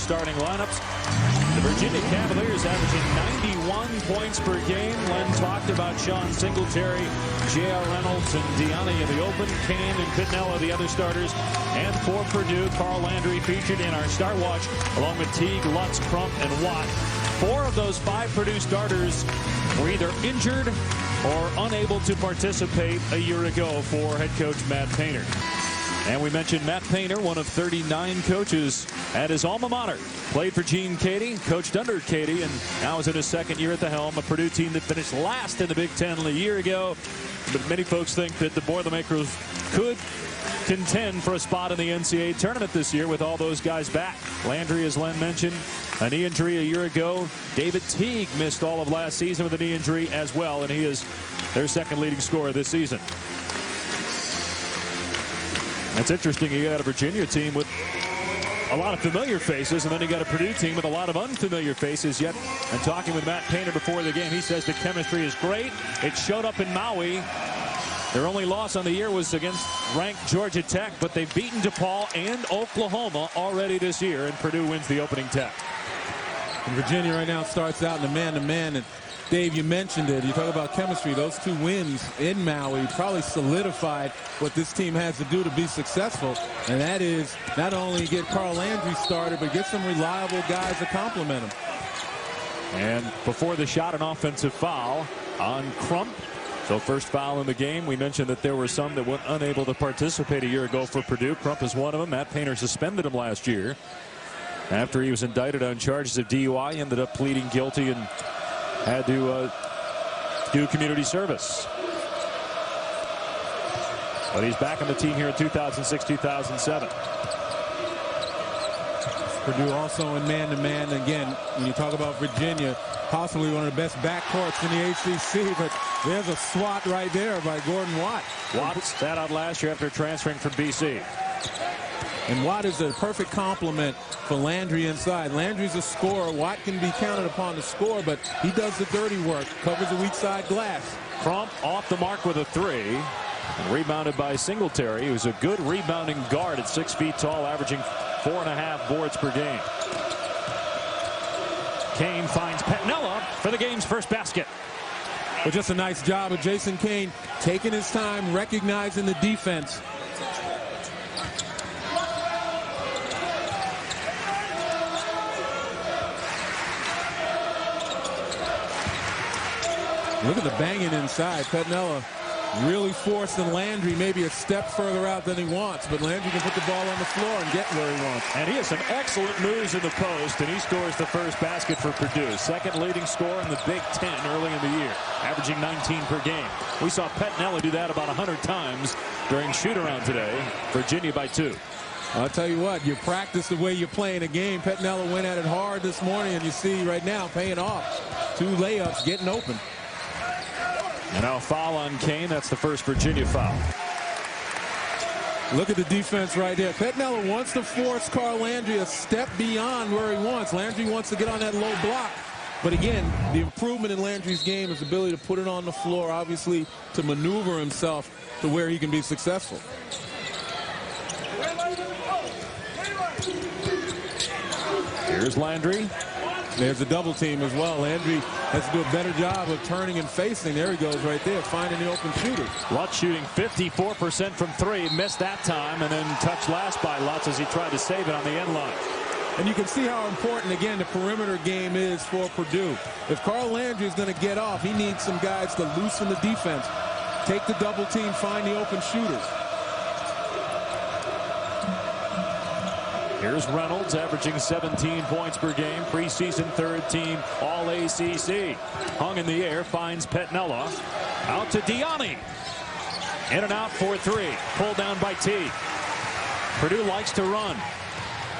starting lineups. The Virginia Cavaliers averaging 91 points per game. Len talked about Sean Singletary, J.R. Reynolds, and Deani in the open. Kane and Pitnella, the other starters. And for Purdue, Carl Landry featured in our start watch, along with Teague, Lutz, Crump, and Watt. 4 of those 5 Purdue starters were either injured or unable to participate a year ago for head coach Matt Painter. And we mentioned Matt Painter, one of 39 coaches at his alma mater. Played for Gene Cady, coached under Cady, and now is in his second year at the helm. A Purdue team that finished last in the Big Ten a year ago. But many folks think that the Boilermakers could contend for a spot in the NCAA tournament this year with all those guys back. Landry, as Len mentioned, a knee injury a year ago. David Teague missed all of last season with a knee injury as well, and he is their second leading scorer this season. It's interesting. You got a Virginia team with a lot of familiar faces, and then you got a Purdue team with a lot of unfamiliar faces. Yet, and talking with Matt Painter before the game, he says the chemistry is great. It showed up in Maui. Their only loss on the year was against ranked Georgia Tech, but they've beaten DePaul and Oklahoma already this year, and Purdue wins the opening tech. And Virginia right now starts out in the man-to-man, and Dave, you mentioned it. You talk about chemistry. Those 2 wins in Maui probably solidified what this team has to do to be successful, and that is not only get Carl Landry started, but get some reliable guys to complement him. And before the shot, an offensive foul on Crump. So first foul in the game. We mentioned that there were some that were unable to participate a year ago for Purdue. Crump is one of them. Matt Painter suspended him last year after he was indicted on charges of DUI. He ended up pleading guilty and had to do community service. But he's back on the team here in 2006-2007. Purdue also in man-to-man. Again, when you talk about Virginia, possibly one of the best backcourts in the ACC, but there's a swat right there by Gordon Watt. Watt sat out last year after transferring from BC. And Watt is a perfect complement for Landry inside. Landry's a scorer. Watt can be counted upon to score, but he does the dirty work, covers the weak side glass. Crump off the mark with a 3. Rebounded by Singletary, who's a good rebounding guard at 6 feet tall, averaging 4.5 boards per game. Kane finds Petnella for the game's first basket. But just a nice job of Jason Kane taking his time, recognizing the defense. Look at the banging inside. Petnella really forcing Landry maybe a step further out than he wants, but Landry can put the ball on the floor and get where he wants. And he has some excellent moves in the post, and he scores the first basket for Purdue. Second leading scorer in the Big Ten early in the year, averaging 19 per game. We saw Petnella do that about 100 times during shoot-around today. Virginia by 2. I'll tell you what, you practice the way you're playing a game. Petnella went at it hard this morning, and you see right now paying off. 2 layups, getting open. And now a foul on Kane. That's the first Virginia foul. Look at the defense right there. Petnella wants to force Carl Landry a step beyond where he wants. Landry wants to get on that low block. But again, the improvement in Landry's game is the ability to put it on the floor, obviously to maneuver himself to where he can be successful. Here's Landry. There's a double team as well. Landry has to do a better job of turning and facing. There he goes right there, finding the open shooter. Lutz shooting 54% from 3. Missed that time, and then touched last by Lutz as he tried to save it on the end line. And you can see how important, again, the perimeter game is for Purdue. If Carl Landry is going to get off, he needs some guys to loosen the defense. Take the double team, find the open shooters. Here's Reynolds, averaging 17 points per game. Preseason 3rd team All-ACC. Hung in the air, finds Petnella. Out to Deani. In and out for 3. Pulled down by Teague. Purdue likes to run.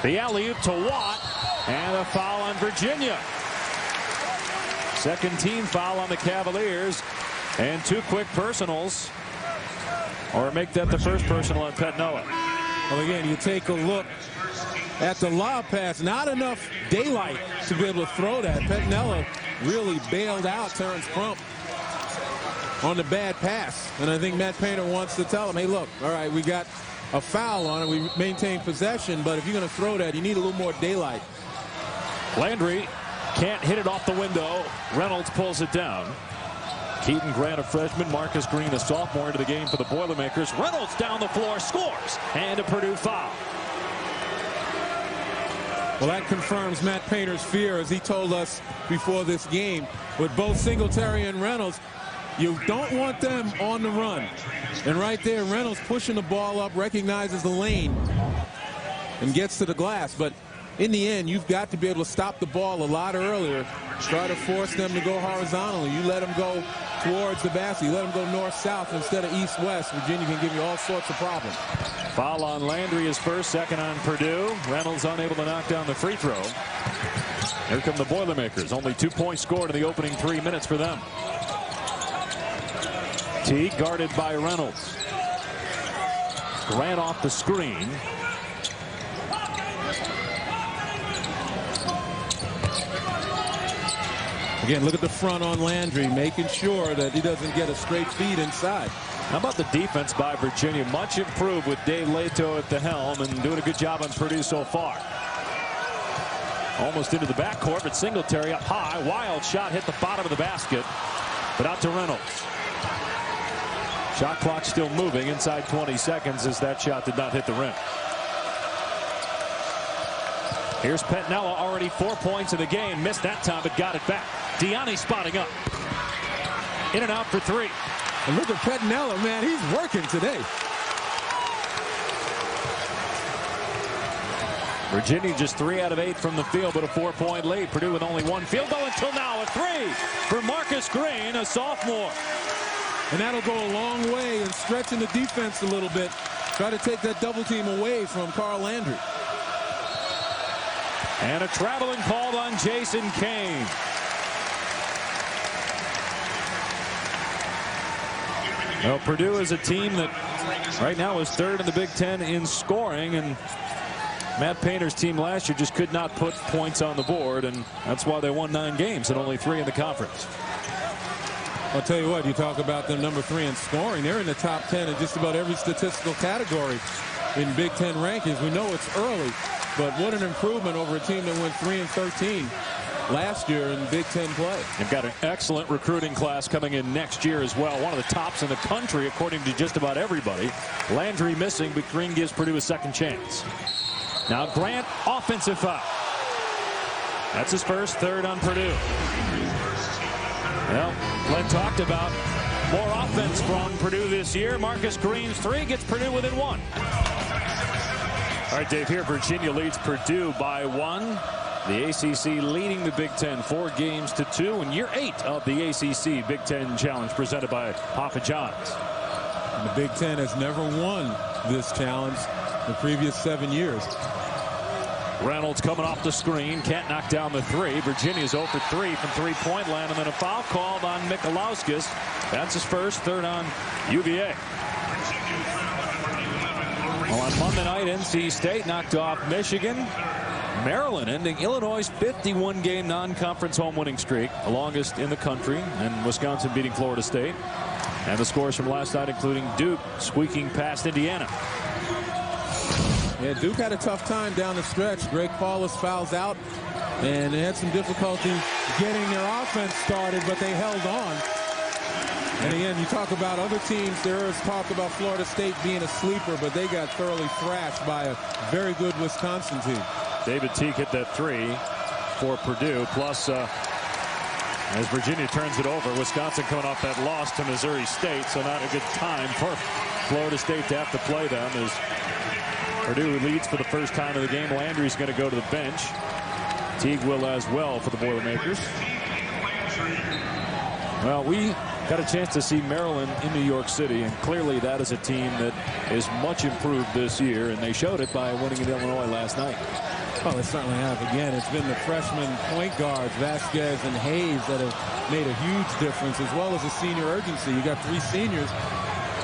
The alley-oop to Watt. And a foul on Virginia. Second team foul on the Cavaliers. And 2 quick personals. Or make that the first personal on Petnella. Well, again, you take a look at the lob pass. Not enough daylight to be able to throw that. Petnella really bailed out Terrence Crump on the bad pass. And I think Matt Painter wants to tell him, hey, look, all right, we got a foul on it. We maintain possession, but if you're going to throw that, you need a little more daylight. Landry can't hit it off the window. Reynolds pulls it down. Keaton Grant, a freshman. Marcus Green, a sophomore, into the game for the Boilermakers. Reynolds down the floor, scores, and a Purdue foul. Well, that confirms Matt Painter's fear, as he told us before this game. With both Singletary and Reynolds, you don't want them on the run. And right there, Reynolds pushing the ball up, recognizes the lane, and gets to the glass. But in the end, you've got to be able to stop the ball a lot earlier. Try to force them to go horizontally. You let them go towards the basket. You let them go north-south instead of east-west. Virginia can give you all sorts of problems. Foul on Landry is first, second on Purdue. Reynolds unable to knock down the free throw. Here come the Boilermakers. Only 2 points scored in the opening 3 minutes for them. Teague guarded by Reynolds. Grant off the screen. Again, look at the front on Landry, making sure that he doesn't get a straight feed inside. How about the defense by Virginia? Much improved with Dave Leto at the helm and doing a good job on Purdue so far. Almost into the backcourt, but Singletary up high. Wild shot hit the bottom of the basket, but out to Reynolds. Shot clock still moving inside 20 seconds as that shot did not hit the rim. Here's Pettinella, already 4 points in the game. Missed that time, but got it back. Diani spotting up. In and out for three. And look at Pettinella, man. He's working today. Virginia just 3 out of 8 from the field, but a 4-point lead. Purdue with only one field goal until now. A three for Marcus Green, a sophomore. And that'll go a long way in stretching the defense a little bit. Try to take that double team away from Carl Landry. And a traveling call on Jason Kane. Well, Purdue is a team that right now is third in the Big Ten in scoring, and Matt Painter's team last year just could not put points on the board, and that's why they won 9 games and only 3 in the conference. I'll tell you what, you talk about them number 3 in scoring. They're in the top 10 in just about every statistical category in Big Ten rankings. We know it's early, but what an improvement over a team that went 3-13 last year in Big Ten play. They've got an excellent recruiting class coming in next year as well. One of the tops in the country, according to just about everybody. Landry missing, but Green gives Purdue a second chance. Now Grant, offensive foul. That's his first, third on Purdue. Well, Glenn talked about more offense from Purdue this year. Marcus Green's 3 gets Purdue within 1. All right, Dave, here Virginia leads Purdue by 1. The ACC leading the Big Ten 4-2 in year 8 of the ACC Big Ten Challenge presented by Papa John's. And the Big Ten has never won this challenge the previous 7 years. Reynolds coming off the screen, can't knock down the 3. Virginia's 0 for 3 from three-point land, and then a foul called on Michalowskis. That's his first, third on UVA. Well, on Monday night, NC State knocked off Michigan. Maryland ending Illinois' 51-game non-conference home winning streak, the longest in the country, and Wisconsin beating Florida State. And the scores from last night, including Duke squeaking past Indiana. Yeah, Duke had a tough time down the stretch. Greg Paulus fouls out, and they had some difficulty getting their offense started, but they held on. And again, you talk about other teams. There is talk about Florida State being a sleeper, but they got thoroughly thrashed by a very good Wisconsin team. David Teague hit that 3 for Purdue. Plus, as Virginia turns it over, Wisconsin coming off that loss to Missouri State, so not a good time for Florida State to have to play them as Purdue leads for the first time in the game. Landry's going to go to the bench. Teague will as well for the Boilermakers. Well, we got a chance to see Maryland in New York City, and clearly that is a team that is much improved this year, and they showed it by winning in Illinois last night. Oh, they certainly have. Again, it's been the freshman point guards, Vasquez and Hayes, that have made a huge difference, as well as the senior urgency. You got 3 seniors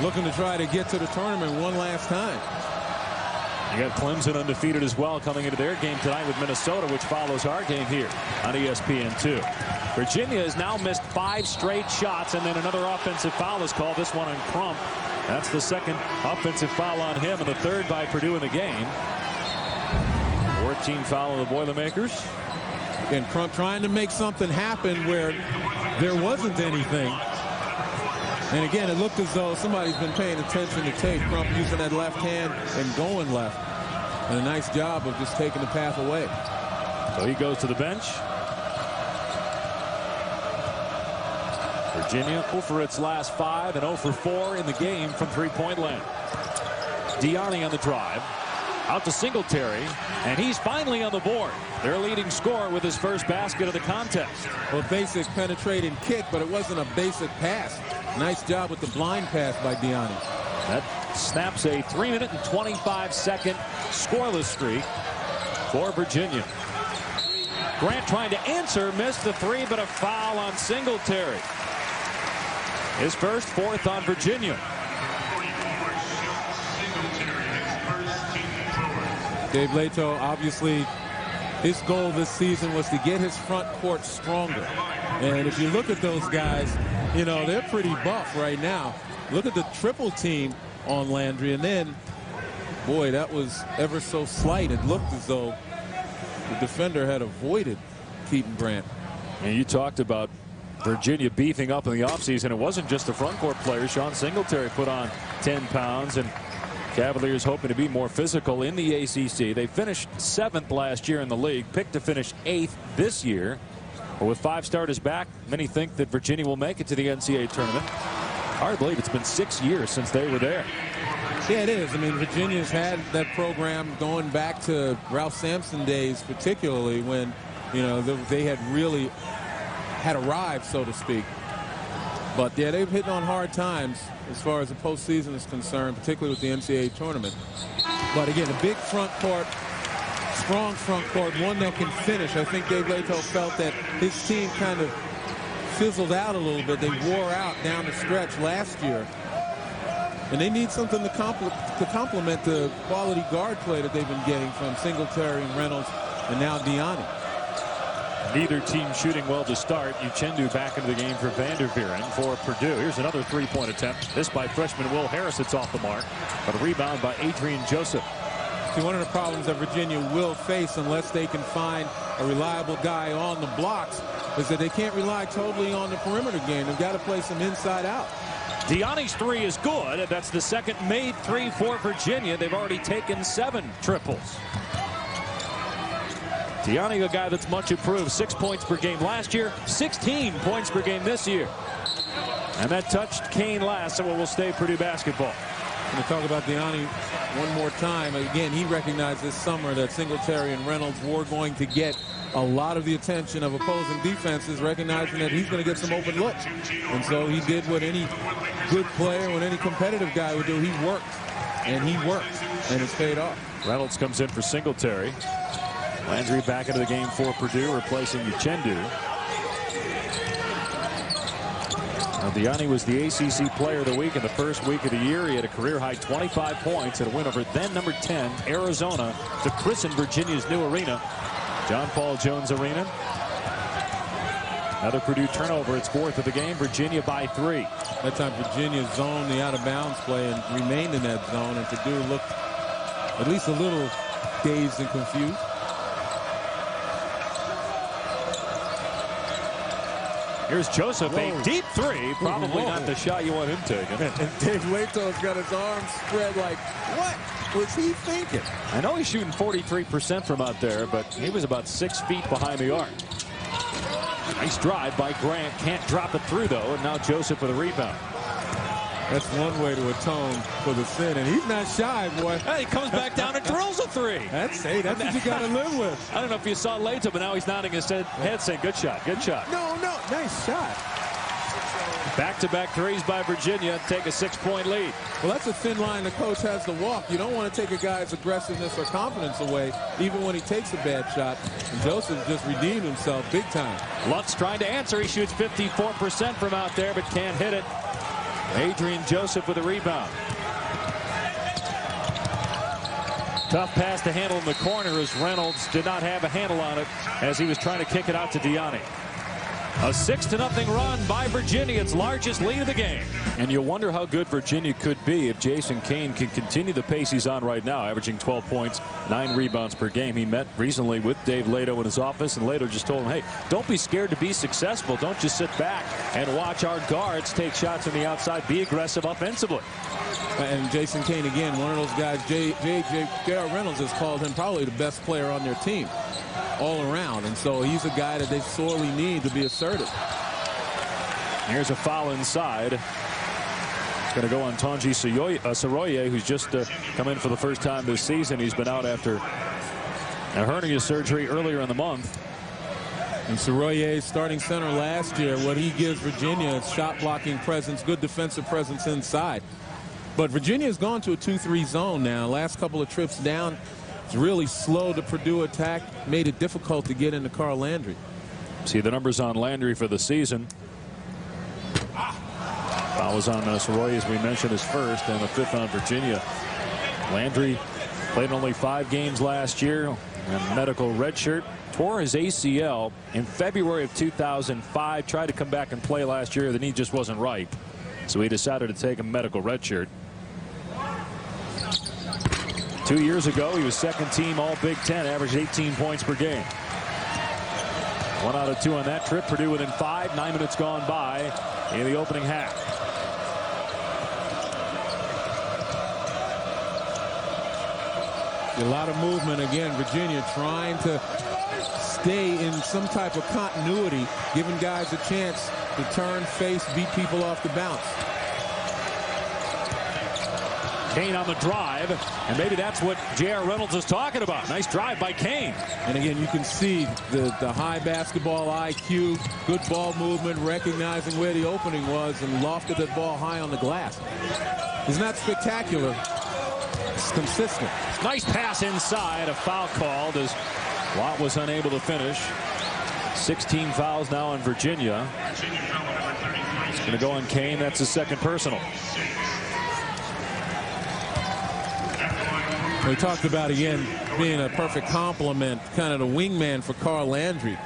looking to try to get to the tournament one last time. You got Clemson undefeated as well coming into their game tonight with Minnesota, which follows our game here on ESPN2. Virginia has now missed 5 straight shots, and then another offensive foul is called, this one on Crump. That's the second offensive foul on him, and the third by Purdue in the game. 14 foul of the Boilermakers. And Crump trying to make something happen where there wasn't anything. And again, it looked as though somebody's been paying attention to tape. Crump using that left hand and going left. And a nice job of just taking the path away. So he goes to the bench. Virginia 0 for its last 5 and 0 for 4 in the game from three-point land. Diani on the drive. Out to Singletary, and he's finally on the board. Their leading scorer with his first basket of the contest. Well, basic penetrating kick, but it wasn't a basic pass. Nice job with the blind pass by Diani. That snaps a 3-minute and 25-second scoreless streak for Virginia. Grant trying to answer, missed the three, but a foul on Singletary. His first, 4th on Virginia. Dave Leto, obviously, his goal this season was to get his front court stronger. And if you look at those guys, you know, they're pretty buff right now. Look at the triple team on Landry. And then, boy, that was ever so slight. It looked as though the defender had avoided Keaton Grant. And you talked about Virginia beefing up in the offseason. It wasn't just the front court players. Sean Singletary put on 10 pounds, and Cavaliers hoping to be more physical in the ACC. They finished 7th last year in the league, picked to finish 8th this year. But with 5 starters back, many think that Virginia will make it to the NCAA tournament. Hard to believe it's been 6 years since they were there. Yeah, it is. I mean, Virginia's had that program going back to Ralph Sampson days, particularly when, you know, they had really had arrived, so to speak. But yeah, they've hit on hard times as far as the postseason is concerned, particularly with the NCAA tournament. But again, a big front court, strong front court, one that can finish. I think Dave Leto felt that his team kind of fizzled out a little bit. They wore out down the stretch last year. And they need something to complement the quality guard play that they've been getting from Singletary and Reynolds and now Diani. Neither team shooting well to start. Uchendu back into the game for Vanderveeren for Purdue. Here's another three-point attempt. This by freshman Will Harris. It's off the mark. But a rebound by Adrian Joseph. See, one of the problems that Virginia will face unless they can find a reliable guy on the blocks is that they can't rely totally on the perimeter game. They've got to play some inside out. Diani's three is good. That's the second made three for Virginia. They've already taken 7 triples. Diani, a guy that's much improved. 6 points per game last year, 16 points per game this year. And that touched Kane last, so it will stay Purdue basketball. Going to talk about Diani one more time. Again, he recognized this summer that Singletary and Reynolds were going to get a lot of the attention of opposing defenses, recognizing that he's going to get some open looks. And so he did what any good player, what any competitive guy would do. He worked, and he worked, and it's paid off. Reynolds comes in for Singletary. Landry back into the game for Purdue, replacing Uchendu. Now, Diani was the ACC Player of the Week in the first week of the year. He had a career-high 25 points and a win over then number 10 Arizona to christen Virginia's new arena, John Paul Jones Arena. Another Purdue turnover. It's 4th of the game. Virginia by 3. That time Virginia zoned the out-of-bounds play and remained in that zone, and Purdue looked at least a little dazed and confused. Here's Joseph, a deep three. Probably not the shot you want him taking. And Dave Leto's got his arms spread like, what was he thinking? I know he's shooting 43% from out there, but he was about 6 feet behind the arc. Nice drive by Grant. Can't drop it through, though. And now Joseph with a rebound. That's one way to atone for the sin, and he's not shy, boy. Hey, he comes back down and drills a three. That's what you got to live with. I don't know if you saw Leto, but now he's nodding his head saying, good shot, good shot. No, nice shot. Back-to-back threes by Virginia. Take a 6-point lead. Well, that's a thin line the coach has to walk. You don't want to take a guy's aggressiveness or confidence away, even when he takes a bad shot. And Joseph just redeemed himself big time. Lutz trying to answer. He shoots 54% from out there, but can't hit it. Adrian Joseph with a rebound. Tough pass to handle in the corner as Reynolds did not have a handle on it as he was trying to kick it out to Diani. A 6-0 run by Virginia, its largest lead of the game. And you wonder how good Virginia could be if Jason Kane can continue the pace he's on right now, averaging 12 points, 9 rebounds per game. He met recently with Dave Leto in his office, and Leto just told him, hey, don't be scared to be successful. Don't just sit back and watch our guards take shots on the outside. Be aggressive offensively. And Jason Kane, again, one of those guys, J.R. Reynolds has called him probably the best player on their team all around. And so he's a guy that they sorely need to be assertive. Here's a foul inside. It's going to go on Tanji Soroye, who's just come in for the first time this season. He's been out after a hernia surgery earlier in the month. And Soroye, starting center last year, what he gives Virginia is shot blocking presence, good defensive presence inside. But Virginia has gone to a 2-3 zone now. Last couple of trips down, it's really slowed the Purdue attack, made it difficult to get into Carl Landry. See the numbers on Landry for the season. Foul was on Soroye, as we mentioned, his first, and the 5th on Virginia. Landry played only 5 games last year, and medical redshirt. Tore his ACL in February of 2005. Tried to come back and play last year. The knee just wasn't right, so he decided to take a medical redshirt. 2 years ago, he was second team All Big Ten, averaged 18 points per game. 1 out of 2 on that trip. Purdue within 5, 9 minutes gone by in the opening half. A lot of movement again. Virginia trying to stay in some type of continuity, giving guys a chance to turn, face, beat people off the bounce. Kane on the drive, and maybe that's what J.R. Reynolds is talking about. Nice drive by Kane. And again, you can see the high basketball IQ, good ball movement, recognizing where the opening was, and lofted that ball high on the glass. It's not spectacular. It's consistent. Nice pass inside. A foul called as Watt was unable to finish. 16 fouls now on Virginia. It's going to go on Kane. That's his second personal. We talked about, again, being a perfect complement, kind of the wingman for Carl Landry.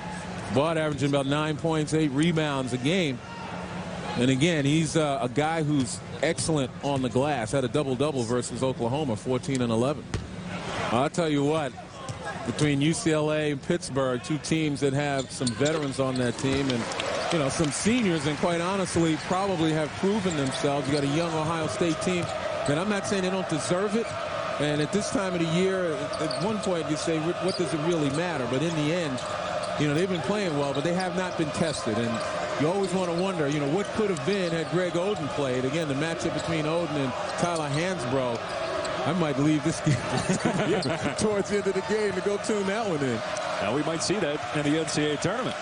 Watt averaging about 9 points, 8 rebounds a game. And again, he's a guy who's excellent on the glass. Had a double-double versus Oklahoma, 14 and 11. I'll tell you what, between UCLA and Pittsburgh, 2 teams that have some veterans on that team, and you know, some seniors, and quite honestly probably have proven themselves. You got a young Ohio State team, and I'm not saying they don't deserve it. And at this time of the year, at one point you say, what does it really matter? But in the end, you know, they've been playing well, but they have not been tested. And you always want to wonder, you know, what could have been had Greg Oden played. Again, the matchup between Oden and Tyler Hansbrough. I might leave this game towards the end of the game to go tune that one in. Now we might see that in the NCAA tournament.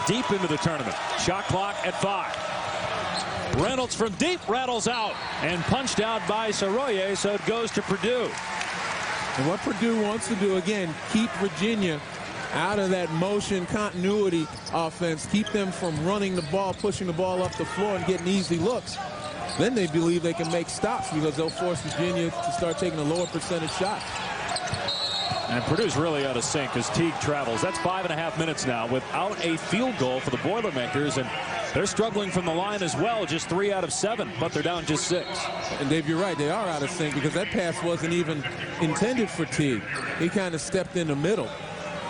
Deep into the tournament. Shot clock at 5. Reynolds from deep rattles out and punched out by Soroye, so it goes to Purdue. And what Purdue wants to do, again, keep Virginia out of that motion continuity offense, keep them from running the ball, pushing the ball up the floor and getting easy looks. Then they believe they can make stops because they'll force Virginia to start taking a lower percentage shot. And Purdue's really out of sync as Teague travels. That's 5.5 minutes now without a field goal for the Boilermakers, and they're struggling from the line as well. Just 3 out of 7, but they're down just 6. And Dave, you're right. They are out of sync because that pass wasn't even intended for Teague. He kind of stepped in the middle.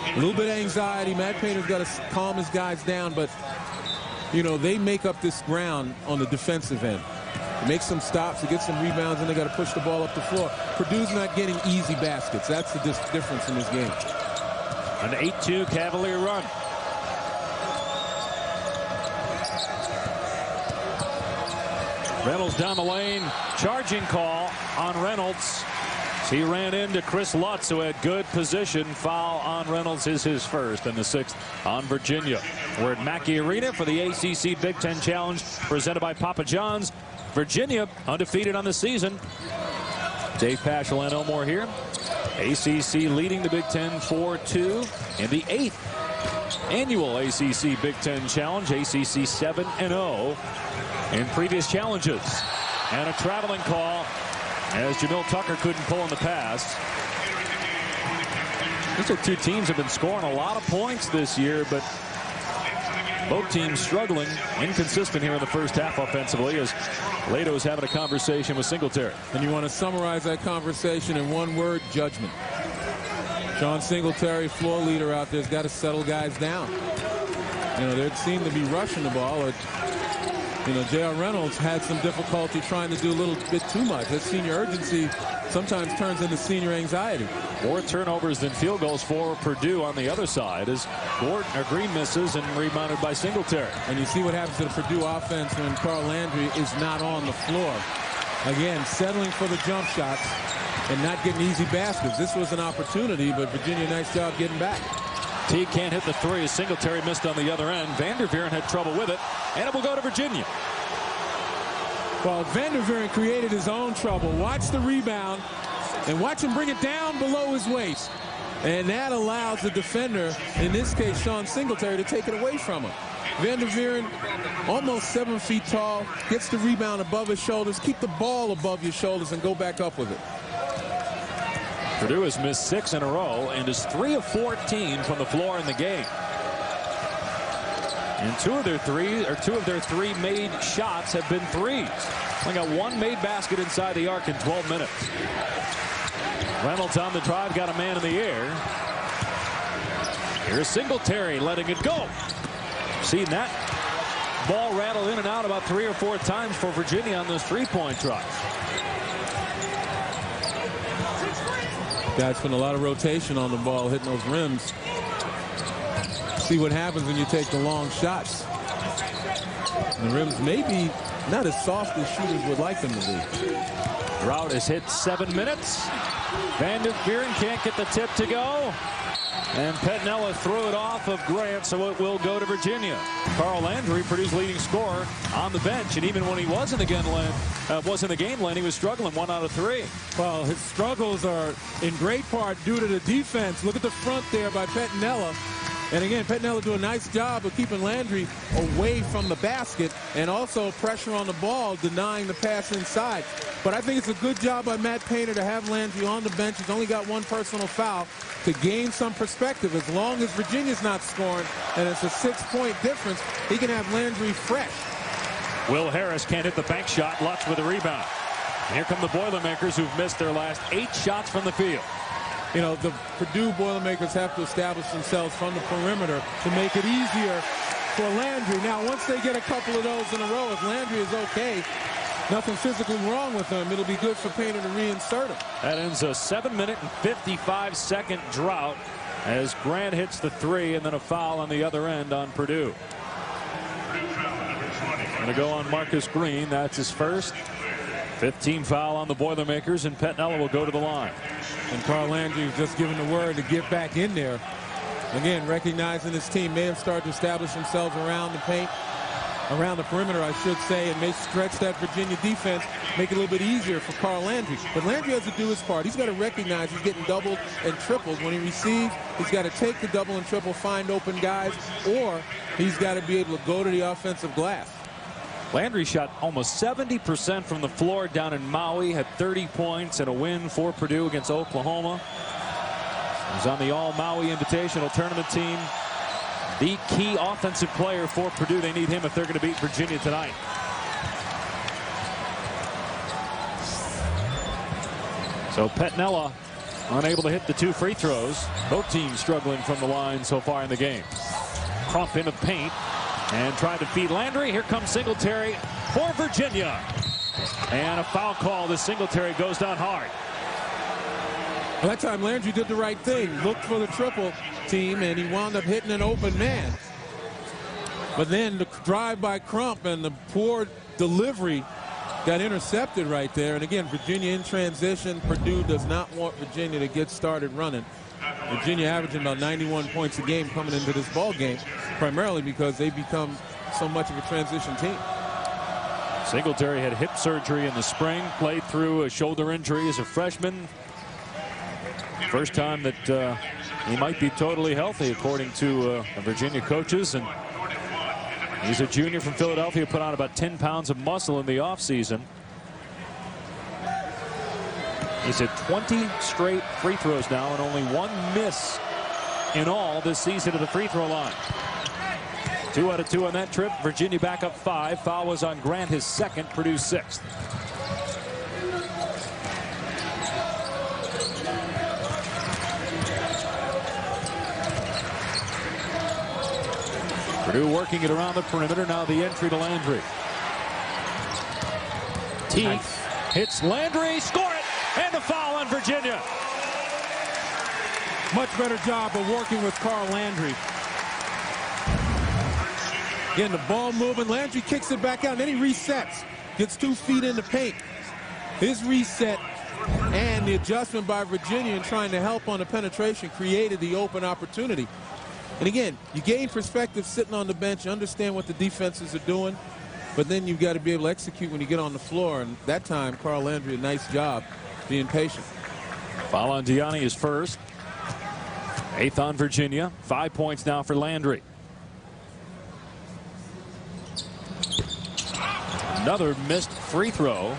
A little bit of anxiety. Matt Painter's got to calm his guys down, but, you know, they make up this ground on the defensive end. Make some stops, to get some rebounds, and they got to push the ball up the floor. Purdue's not getting easy baskets. That's the difference in this game. An 8-2 Cavalier run. Reynolds down the lane. Charging call on Reynolds. He ran into Chris Lutz, who had good position. Foul on Reynolds is his first, and the 6th on Virginia. We're at Mackey Arena for the ACC Big Ten Challenge presented by Papa John's. Virginia undefeated on the season. Dave Paschal and Elmore here. ACC leading the Big Ten 4-2 in the 8th annual ACC Big Ten Challenge. ACC 7-0 in previous challenges. And a traveling call as Jamil Tucker couldn't pull in the pass. These are 2 teams that have been scoring a lot of points this year, but Both teams struggling, inconsistent here in the first half offensively as Lato's having a conversation with Singletary. And you want to summarize that conversation in one word: judgment. Sean Singletary, floor leader out there, has got to settle guys down. You know, they seem to be rushing the ball. Or, you know, J.R. Reynolds had some difficulty trying to do a little bit too much. That senior urgency sometimes turns into senior anxiety. More turnovers than field goals for Purdue on the other side as Green misses and rebounded by Singletary. And you see what happens to the Purdue offense when Carl Landry is not on the floor. Again, settling for the jump shots and not getting easy baskets. This was an opportunity, but Virginia, nice job getting back. T can't hit the three. Singletary missed on the other end. Vanderveeren had trouble with it, and it will go to Virginia. Well, Vanderveeren created his own trouble. Watch the rebound and watch him bring it down below his waist. And that allows the defender, in this case Sean Singletary, to take it away from him. Vanderveeren, almost 7 feet tall, gets the rebound above his shoulders. Keep the ball above your shoulders and go back up with it. Purdue has missed 6 in a row and is 3 of 14 from the floor in the game. And two of their three made shots have been threes. They got one made basket inside the arc in 12 minutes. Reynolds on the drive, got a man in the air. Here's Singletary letting it go. Seen that ball rattle in and out about 3 or 4 times for Virginia on those three-point tries. Guys putting a lot of rotation on the ball, hitting those rims. See what happens when you take the long shots. The rims may be not as soft as shooters would like them to be. Route has hit 7 minutes. Vanderveeren can't get the tip to go. And Pettinella threw it off of Grant, so it will go to Virginia. Carl Landry, Purdue's leading scorer, on the bench, and even when he was in the game, Len, he was struggling 1 out of 3. Well, his struggles are in great part due to the defense. Look at the front there by Pettinella. And again, Pettinella do a nice job of keeping Landry away from the basket and also pressure on the ball, denying the pass inside. But I think it's a good job by Matt Painter to have Landry on the bench. He's only got 1 personal foul to gain some perspective. As long as Virginia's not scoring and it's a 6-point difference, he can have Landry fresh. Will Harris can't hit the bank shot. Lutz with a rebound. And here come the Boilermakers, who've missed their last 8 shots from the field. You know, the Purdue Boilermakers have to establish themselves from the perimeter to make it easier for Landry. Now, once they get a couple of those in a row, if Landry is okay, nothing physically wrong with him, it'll be good for Painter to reinsert him. That ends a 7-minute and 55-second drought as Grant hits the 3 and then a foul on the other end on Purdue. Going to go on Marcus Green. That's his first. 15 foul on the Boilermakers, and Pettinella will go to the line. And Carl Landry was just given the word to get back in there. Again, recognizing his team may have started to establish themselves around the paint, around the perimeter, I should say, and may stretch that Virginia defense, make it a little bit easier for Carl Landry. But Landry has to do his part. He's got to recognize he's getting doubled and tripled. When he receives, he's got to take the double and triple, find open guys, or he's got to be able to go to the offensive glass. Landry shot almost 70% from the floor down in Maui, had 30 points and a win for Purdue against Oklahoma. He's on the All-Maui Invitational Tournament team. The key offensive player for Purdue. They need him if they're going to beat Virginia tonight. So Pettinella unable to hit the 2 free throws. Both teams struggling from the line so far in the game. Crump into the paint. And trying to feed Landry. Here comes Singletary for Virginia. And a foul call. The Singletary goes down hard. Well, that time Landry did the right thing. Looked for the triple team, and he wound up hitting an open man. But then the drive by Crump and the poor delivery got intercepted right there. And again, Virginia in transition. Purdue does not want Virginia to get started running. Virginia averaging about 91 points a game coming into this ball game, primarily because they become so much of a transition team. Singletary had hip surgery in the spring, played through a shoulder injury as a freshman. First time that he might be totally healthy, according to Virginia coaches. And he's a junior from Philadelphia, put on about 10 pounds of muscle in the offseason. He's hit 20 straight free throws now and only 1 miss in all this season at the free throw line. 2 out of 2 on that trip. Virginia back up 5. Foul was on Grant, his second. Purdue 6th. Purdue working it around the perimeter. Now the entry to Landry. Teague hits Landry. Score it! And the foul on Virginia. Much better job of working with Carl Landry. Getting the ball moving. Landry kicks it back out, and then he resets. Gets 2 feet in the paint. His reset and the adjustment by Virginia in trying to help on the penetration created the open opportunity. And again, you gain perspective sitting on the bench. You understand what the defenses are doing. But then you've got to be able to execute when you get on the floor. And that time, Carl Landry, a nice job being patient. Foul on Diani is first. 8th on Virginia. 5 points now for Landry. Another missed free throw.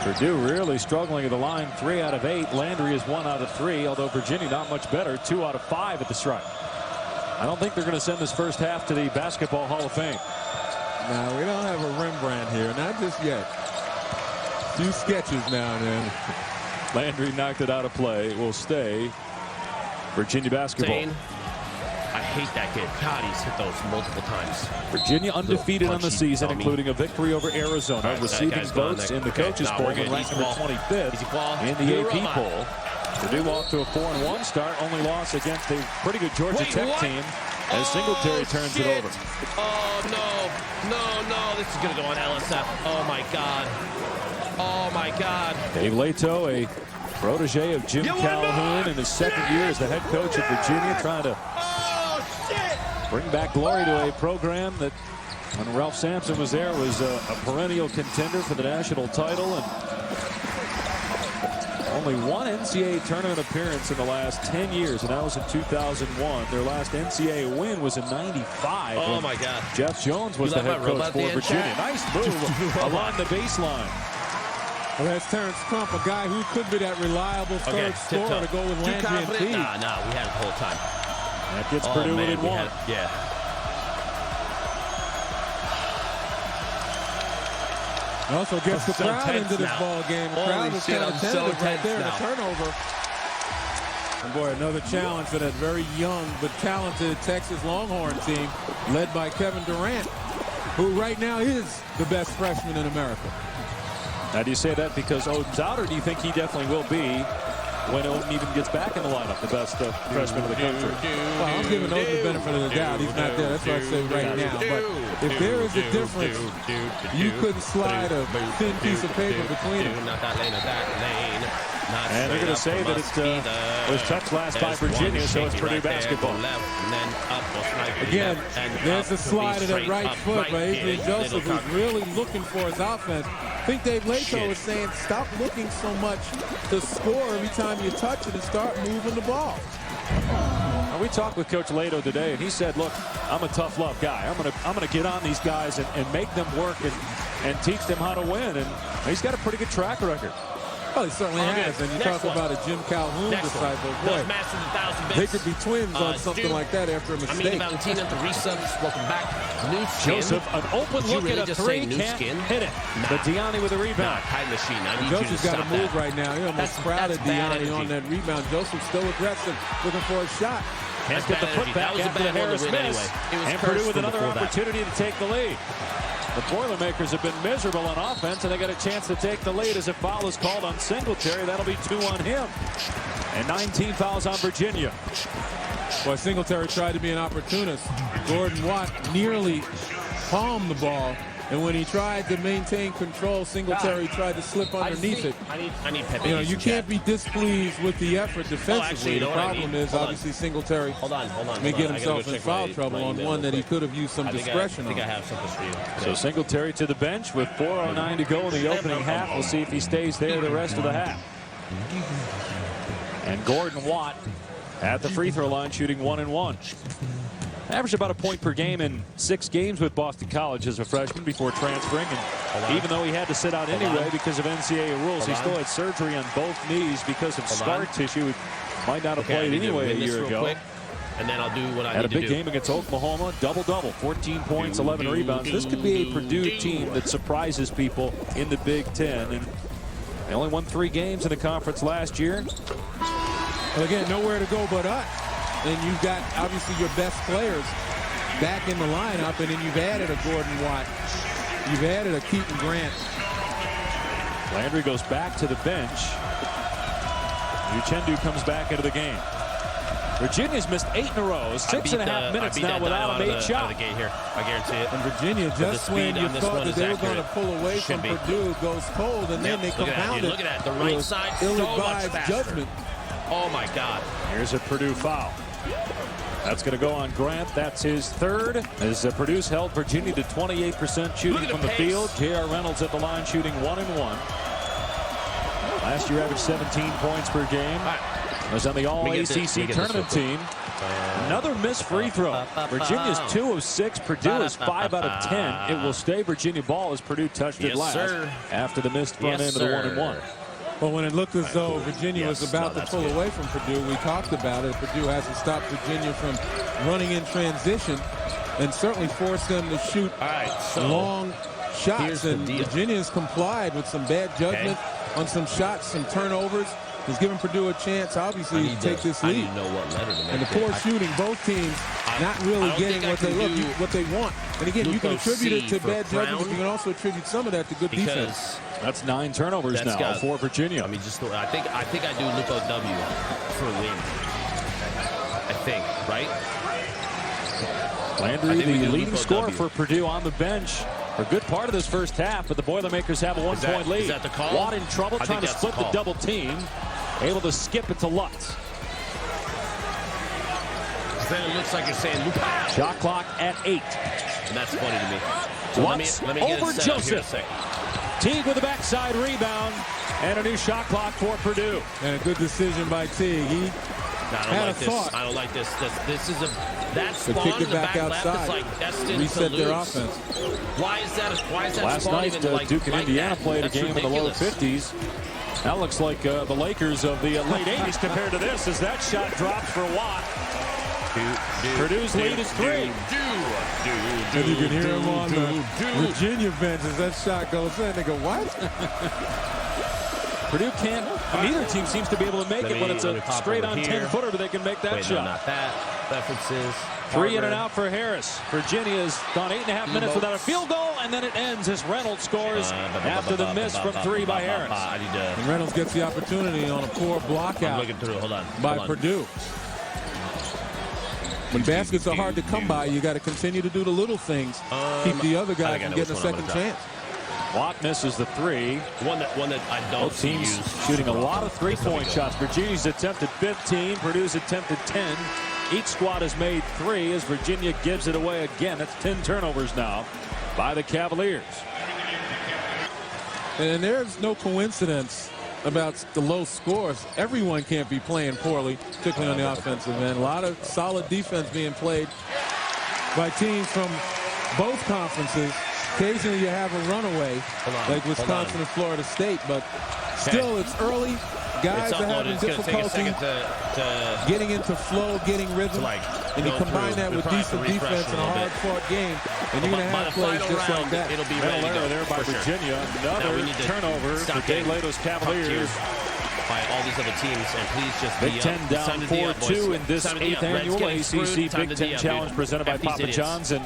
Purdue really struggling at the line. 3 out of 8. Landry is 1 out of 3, although Virginia not much better. 2 out of 5 at the stripe. I don't think they're going to send this first half to the Basketball Hall of Fame. No, we don't have a Rembrandt here. Not just yet. A few sketches now and then. Landry knocked it out of play. It will stay Virginia basketball. I hate that kid. God, he's hit those multiple times. Virginia undefeated on the season, including a victory over Arizona, right, receiving votes in the coaches poll and ranked number 25th in the AP poll. Purdue off to a 4-1 start. Only loss against a pretty good Georgia Tech team as Singletary turns it over. Oh, no. This is going to go on LSF. Oh, my God. Oh, my God. Dave Leto, a protege of Jim Calhoun in his second year as the head coach of Virginia, trying to bring back glory to a program that, when Ralph Sampson was there, was a perennial contender for the national title, and only one NCAA tournament appearance in the last 10 years, and that was in 2001. Their last NCAA win was in '95. Oh, my God. Jeff Jones was the head coach for Virginia. Nice move along the baseline. Well, that's Terrence Crump, a guy who could be that reliable third scorer to go with Landry and Teague. Nah, we had it the whole time. That gets Purdue within 1. Yeah. Also gets the crowd into this ball game. The crowd is kind of tentative right there in a turnover. And boy, another challenge for that very young but talented Texas Longhorn team led by Kevin Durant, who right now is the best freshman in America. Now, do you say that because Oden's out, or do you think he definitely will be when Oden even gets back in the lineup, the best freshman of the country? Well, I'm giving Oden the benefit of the doubt. He's not there. That's what I say right now. But if there is a difference, you couldn't slide a thin piece of paper between them. Not that lane, not that lane. And they're going to say that it was touched last by Virginia, so it's Purdue basketball. Again, there's a slide of that right foot by Adrian Joseph, who's really looking for his offense. I think Dave Leto was saying, stop looking so much to score every time you touch it and start moving the ball. Now, we talked with Coach Leto today, and he said, look, I'm a tough love guy. I'm gonna get on these guys and make them work and teach them how to win. And he's got a pretty good track record. Well, he certainly has. And you talk about a Jim Calhoun disciple. Boy, they could be twins on something like that after a mistake. Valentina, the resubs. Welcome back. New skin. Joseph, an open look at a 3. Can't hit it. But Diani with a rebound. Time machine. I need Joseph's got to move right now. He almost crowded Diani on that rebound. Joseph still aggressive, looking for a shot. Can't get the putback after the Harris miss. And Purdue with another opportunity to take the lead. The Boilermakers have been miserable on offense, and they got a chance to take the lead as a foul is called on Singletary. That'll be 2 on him. And 19 fouls on Virginia. Well, Singletary tried to be an opportunist. Gordon Watt nearly palmed the ball. And when he tried to maintain control, Singletary tried to slip underneath it. I need Pepe. You know, you can't be displeased with the effort defensively. The problem is, obviously, Singletary may get himself in foul trouble on one that he could have used some discretion on. I think I have something for you. So Singletary to the bench with 4:09 to go in the opening half. We'll see if he stays there the rest of the half. And Gordon Watt at the free throw line, shooting 1-1. Averaged about a point per game in 6 games with Boston College as a freshman before transferring. And even though he had to sit out anyway because of NCAA rules, he still had surgery on both knees because of scar tissue. He might not have played anyway a year ago. and then I'll do what I Had need a to big do. game against Oklahoma, double-double, 14 points, 11 rebounds. This could be a Purdue team that surprises people in the Big Ten. And they only won 3 games in the conference last year. Well, again, nowhere to go but up. And you've got, obviously, your best players back in the lineup, and then you've added a Gordon Watt. You've added a Keaton Grant. Landry goes back to the bench. Uchendu comes back into the game. Virginia's missed 8 in a row. 6.5 minutes now without a made shot. The gate here. I guarantee it. And Virginia, just when you thought that they were going to pull away from Purdue, goes cold, and then they compound it. Look at that. The right side, so much faster. Judgment. Oh, my God. Here's a Purdue foul. That's going to go on Grant. That's his 3rd. As Purdue's held Virginia to 28% shooting from the field. J.R. Reynolds at the line shooting 1-1. Last year averaged 17 points per game. Was on the All-ACC tournament team. Another missed free throw. Virginia's 2 of 6. Purdue is 5 out of 10. It will stay Virginia ball as Purdue touched it last after the missed front end of the 1-1. Well, when it looked as though Virginia was about to pull away from Purdue, we talked about it. Purdue hasn't stopped Virginia from running in transition and certainly forced them to shoot long shots. And Virginia's complied with some bad judgment on some shots, some turnovers. Has given Purdue a chance, obviously, to take this lead. And the poor shooting, both teams not really getting what they want. And again, you can attribute it to bad judgment, but you can also attribute some of that to good defense. That's 9 turnovers now for Virginia. I mean, I think I do Lupo W for a win. I think, right? Landry, the leading scorer for Purdue, on the bench for a good part of this first half, but the Boilermakers have a 1-point lead. Is that the call? Watt in trouble, trying to split the double team. Able to skip it to Lutz. Then it looks like you're saying Lupo. Shot clock at 8. And that's funny to me. So Lutz let me get over it set up here Joseph. a second. Teague with a backside rebound and a new shot clock for Purdue. And a good decision by Teague. He had a thought. I don't like this. This is that spawn kick in it the back back left outside. is like destined Reset to their lose. offense. Why is that Last spawn night, even like Duke and Indiana that? played That's a game ridiculous. in the low 50s. That looks like the Lakers of the late 80s compared to this, as that shot drops for Watt. Purdue's lead is 3. And you can hear him on the Virginia bench as that shot goes in. They go, what? Purdue can't. Neither team seems to be able to make it when it's a straight-on 10-footer, but they can make that shot. No, not that. References. 3 in and out for Harris. Virginia's gone 8.5 minutes without a field goal, and then it ends as Reynolds scores after the miss from 3 by Harris. And Reynolds gets the opportunity on a poor block out by Purdue. When baskets are hard to come by, you got to continue to do the little things. Keep the other guy from getting a second chance. Watt misses the 3. One that I don't Both teams shooting a lot of three-point shots. Virginia's attempted 15. Purdue's attempted 10. Each squad has made 3 as Virginia gives it away again. That's 10 turnovers now by the Cavaliers. And there's no coincidence about the low scores. Everyone can't be playing poorly, particularly on the offensive end. A lot of solid defense being played by teams from both conferences. Occasionally you have a runaway like Wisconsin and Florida State, but still it's early. Guys are having difficulty getting into flow, getting rhythm, and you combine that with decent defense and a hard-fought game, and you're going to have plays just like that. It'll be Mental error there by Virginia. Another turnover for Dave Lato's Cavaliers. By all these other teams, and please just Big Ten down 4-2 in this 8th annual ACC Big Ten Challenge presented by Papa John's. And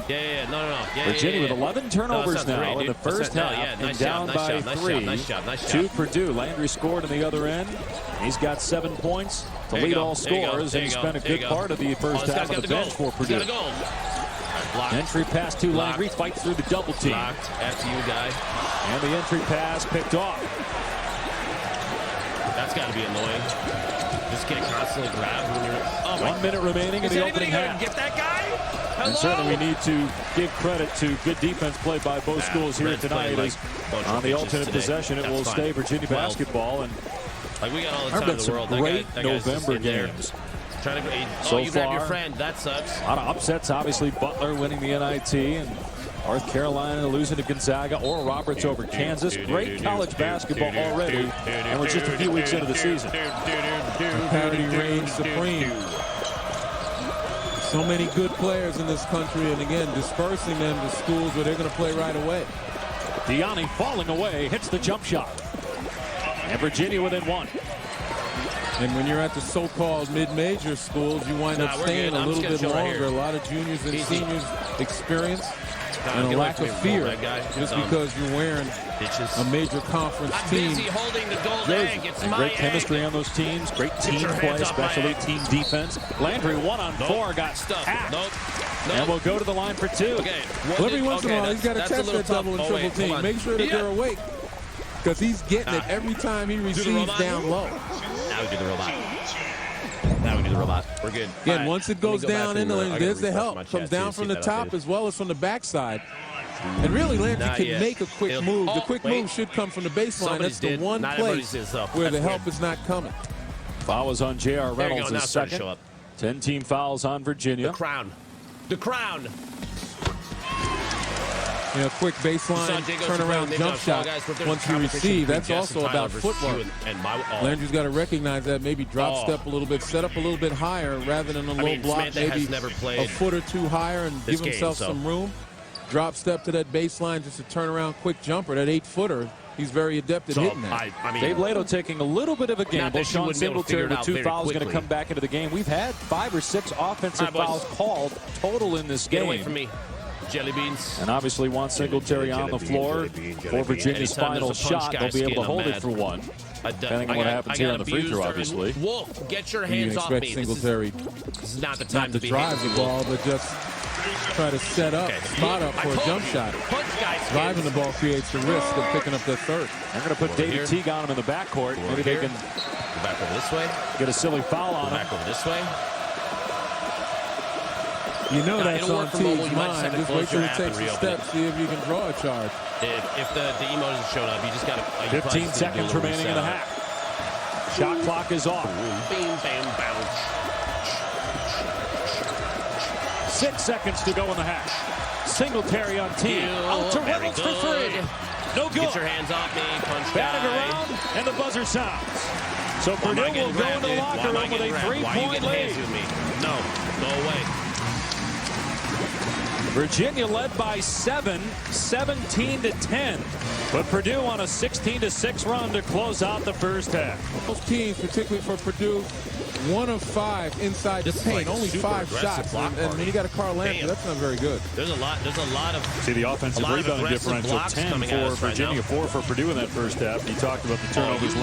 Virginia with 11 turnovers now in the first half and down by 3 to Purdue. Landry scored on the other end. He's got 7 points to lead all scorers, and he spent a good part of the first half on the bench for Purdue. Entry pass to Landry, fights through the double team. After you, guy. And the entry pass picked off. That's got to be annoying. Just get constantly grabbed when you're. 1 minute remaining in the opening half. Get that guy? Hello? And certainly we need to give credit to good defense played by both schools here tonight. As on the alternate possession, it will stay Virginia basketball. And like we got all the time in the world. Great November games. Trying to, so you grabbed your friend. That sucks. A lot of upsets. Obviously, Butler winning the NIT and North Carolina losing to Gonzaga. Oral Roberts over Kansas. Great college basketball already, and we're just a few weeks into the season. Parity reigns supreme. So many good players in this country, and again, dispersing them to schools where they're going to play right away. Diani falling away, hits the jump shot. And Virginia within one. And when you're at the so-called mid-major schools, you wind up staying a little bit longer. A lot of juniors and seniors experience and a lack of fear just because you're wearing a major conference team. Holding the gold egg. It's and great chemistry on those teams. Great team play, especially team defense. Landry 1-on-4 got hacked. And we'll go to the line for two. Okay. Well, every once in a while, he's got to test that double and triple team. Make sure that they're awake, because he's getting it every time he receives down low. Now we do the robot. Now we do the robot. We're good. Again, once it goes down in the lane, there's the help. Comes down from the top as well as from the backside. And really, Landry can make a quick move. The quick move should come from the baseline. That's the one place where the help is not coming. Foul was on J.R. Reynolds' his second. 10-team fouls on Virginia. The crown. The crown. You know, quick baseline, turnaround jump shot once you receive. That's also about footwork. Landry's got to recognize that. Maybe drop step a little bit, set up a little bit higher rather than a low block, maybe a foot or two higher and give himself some room. Drop step to that baseline, just a turnaround quick jumper, that 8-footer. He's very adept at hitting that. I mean, Dave Lato taking a little bit of a gamble. Sean Singletary with 2 fouls going to come back into the game. We've had 5 or 6 offensive fouls called total in this game. Get away from me. Jelly beans. And obviously Juan Singletary on the floor for Virginia's final shot. They'll be able to hold it for one. Depending on what happens here on the free throw, obviously. Wolf, get your hands off me. Singletary this is not the time to drive the ball, but just try to set up, spot up for a jump shot. Driving the ball creates the risk of picking up the third. They're going to put David Teague on him in the backcourt. Maybe they can go back over this way. Get a silly foul on him. Back over this way. You know that's on Teague's mind. Just wait till he takes a step, see if you can draw a charge. If the emo doesn't show up, you just got to... 15 seconds remaining in the half. Shot clock is off. Bam, bam, bounce. 6 seconds to go in the half. Singletary on Teague. Out to Reynolds for 3. No good. Get your hands off me, punch batted around, and the buzzer sounds. So Purdue will go into the locker room with a 3-point lead. No, go away. Virginia led by 7, 17-10. But Purdue on a 16-6 run to close out the first half. Those teams, particularly for Purdue, 1 of 5 inside the paint, only 5 shots. And when you got a Carl Landry, that's not very good. There's a lot of. See the offensive rebounding differential 10 for Virginia, 4 for Purdue in that first half. You talked about the turnovers,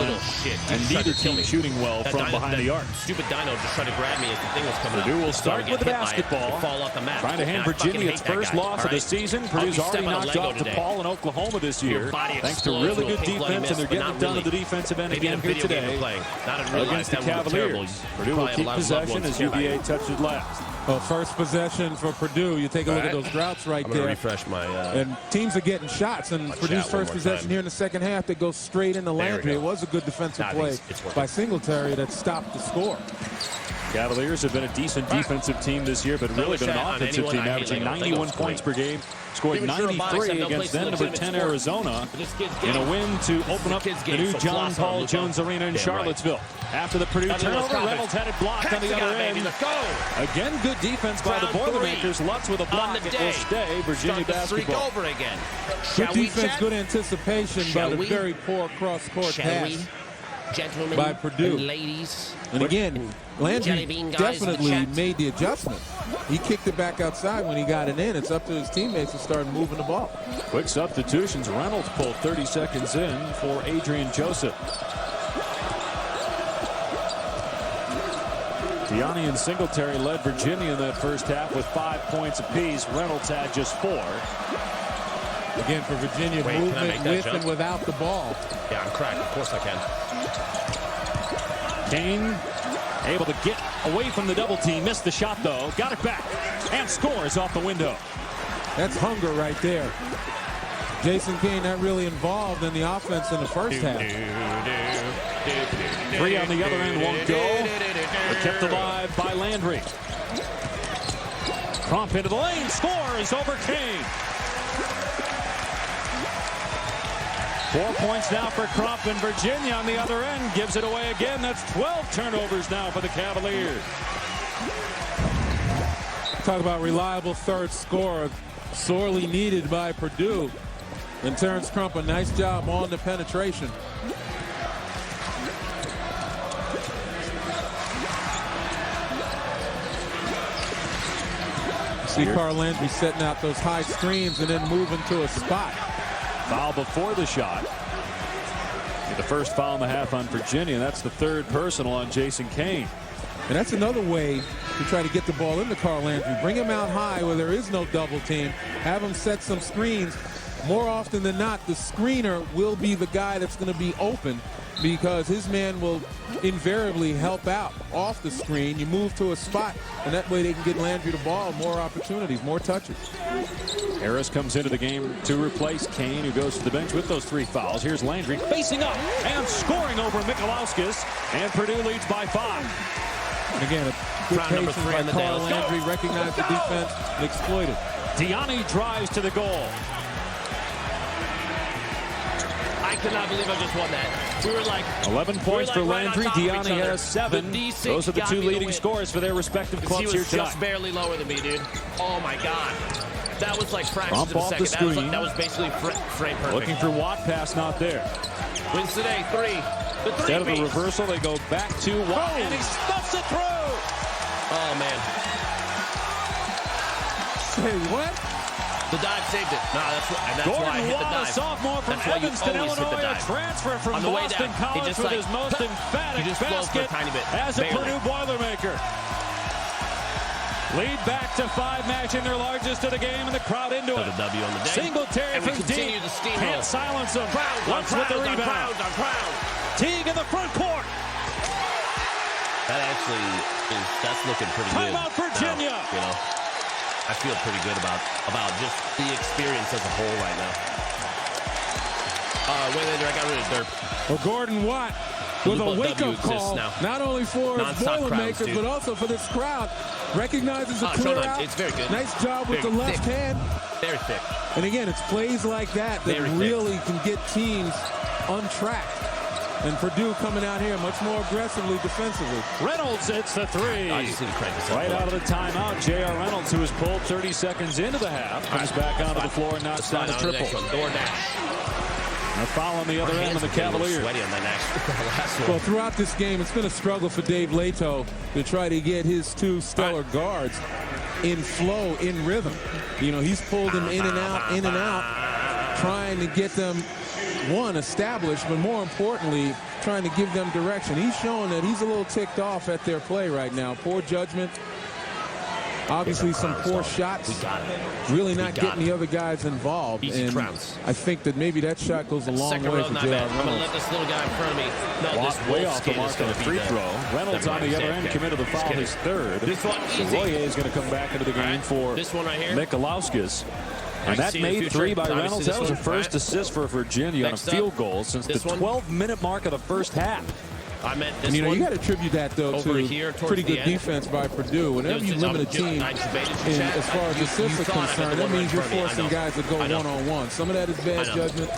and neither team shooting well from behind the arc. Stupid Dino just tried to grab me as the thing was coming Purdue will start with the basketball, trying to hand Virginia its first loss of the season. Purdue's already knocked off DePaul in Oklahoma this year, thanks to really good defense, and they're getting it done at the defensive end again here today against the Cavaliers. Purdue will keep possession as UVA touches last. Well, first possession for Purdue. You take a look at those droughts right there. Refresh my. And teams are getting shots. And Purdue's first possession here in the second half, they go straight into Landry. It was a good defensive play by Singletary that stopped the score. Cavaliers have been a decent defensive team this year, but really been an offensive team, averaging 91 points per game, scored 93 against then number 10 Arizona in a win to open up the new John Paul Jones Arena in Charlottesville. After the Purdue turnover, Reynolds had it blocked on the other end. Again, good defense by the Boilermakers. Lutz with a block. It will stay Virginia basketball. Good defense, good anticipation, but a very poor cross-court pass by Purdue. Ladies. And again, Landry definitely made the adjustment. He kicked it back outside when he got it in. It's up to his teammates to start moving the ball. Quick substitutions. Reynolds pulled 30 seconds in for Adrian Joseph. Diani and Singletary led Virginia in that first half with 5 points apiece. Reynolds had just 4. Again, for Virginia, movement with and without the ball. Yeah, I'm cracked. Of course I can. Kane able to get away from the double team. Missed the shot, though. Got it back and scores off the window. That's hunger right there. Jason Kane not really involved in the offense in the first half. 3 on the other end won't go. But kept alive by Landry. Crump into the lane. Scores over Kane. 4 points now for Crump, and Virginia on the other end gives it away again. That's 12 turnovers now for the Cavaliers. Talk about reliable third scorer, sorely needed by Purdue. And Terrence Crump, a nice job on the penetration. See Carl Landry setting out those high screens and then moving to a spot. Foul before the shot. The first foul in the half on Virginia. That's the third personal on Jason Kane. And that's another way to try to get the ball into Carl Landry. Bring him out high where there is no double team. Have him set some screens. More often than not, the screener will be the guy that's going to be open because his man will invariably help out off the screen. You move to a spot, and that way they can get Landry the ball. More opportunities, more touches. Harris comes into the game to replace Kane, who goes to the bench with those 3 fouls. Here's Landry facing up and scoring over Mikalauskis, and Purdue leads by 5. And again, a good patience by Carl Landry, recognized the defense and exploited. Diani drives to the goal. I cannot believe I just won that. We were like 11 points for Landry. Diani has 7. Those are the 2 leading scorers for their respective clubs here tonight. He was just barely lower than me, dude. Oh my God. That was like fractions of a second. That was basically frame perfect. Looking for Watt, pass not there. Wins today, 3. Instead of the reversal, they go back to Watt, and he stuffs it through. Oh man. Say what? The dive saved it. No, that's why I hit the dive. A sophomore from Evanston, Illinois, a transfer from Boston College with his most emphatic basket as a Purdue Boilermaker. Lead back to 5, matching their largest of the game, and the crowd into it. W on the day. Singletary from deep. Can't silence him. Once with the rebound. Teague in the front court. That actually that's looking pretty good. Timeout Virginia. Now, you know, I feel pretty good about just the experience as a whole right now. Wait later, I got rid of Derp. Well, Gordon Watt with a wake-up call, not only for his Boilermakers, but also for this crowd. Recognizes a clear out. It's very good. Nice job with the left hand. Very thick. And again, it's plays like that that really can get teams on track. And Purdue coming out here much more aggressively defensively. Reynolds hits the 3. Right out of the timeout, J.R. Reynolds, who was pulled 30 seconds into the half, comes back onto the floor and knocks down a triple. A foul on the other end of the Cavaliers. Well, throughout this game, it's been a struggle for Dave Leto to try to get his 2 stellar guards in flow, in rhythm. You know, he's pulled them in and out, trying to get them, one, established, but more importantly, trying to give them direction. He's showing that he's a little ticked off at their play right now. Poor judgment. Obviously, some poor shots. Really not getting the other guys involved. And I think that maybe that shot goes a long way for J.R. Reynolds. I'm going to let this little guy in front of me. No, this way off the mark on the free throw. Reynolds on the other end committed the foul, his 3rd. Royer is going to come back into the game for Mikalauskis. And that made 3 by Reynolds. That was a first assist for Virginia on a field goal since the 12-minute mark of the first half. And you know, you got to attribute that, though, to pretty good defense by Purdue. Whenever you limit a team as far as assists are concerned, that means you're forcing guys to go one-on-one. Some of that is bad judgment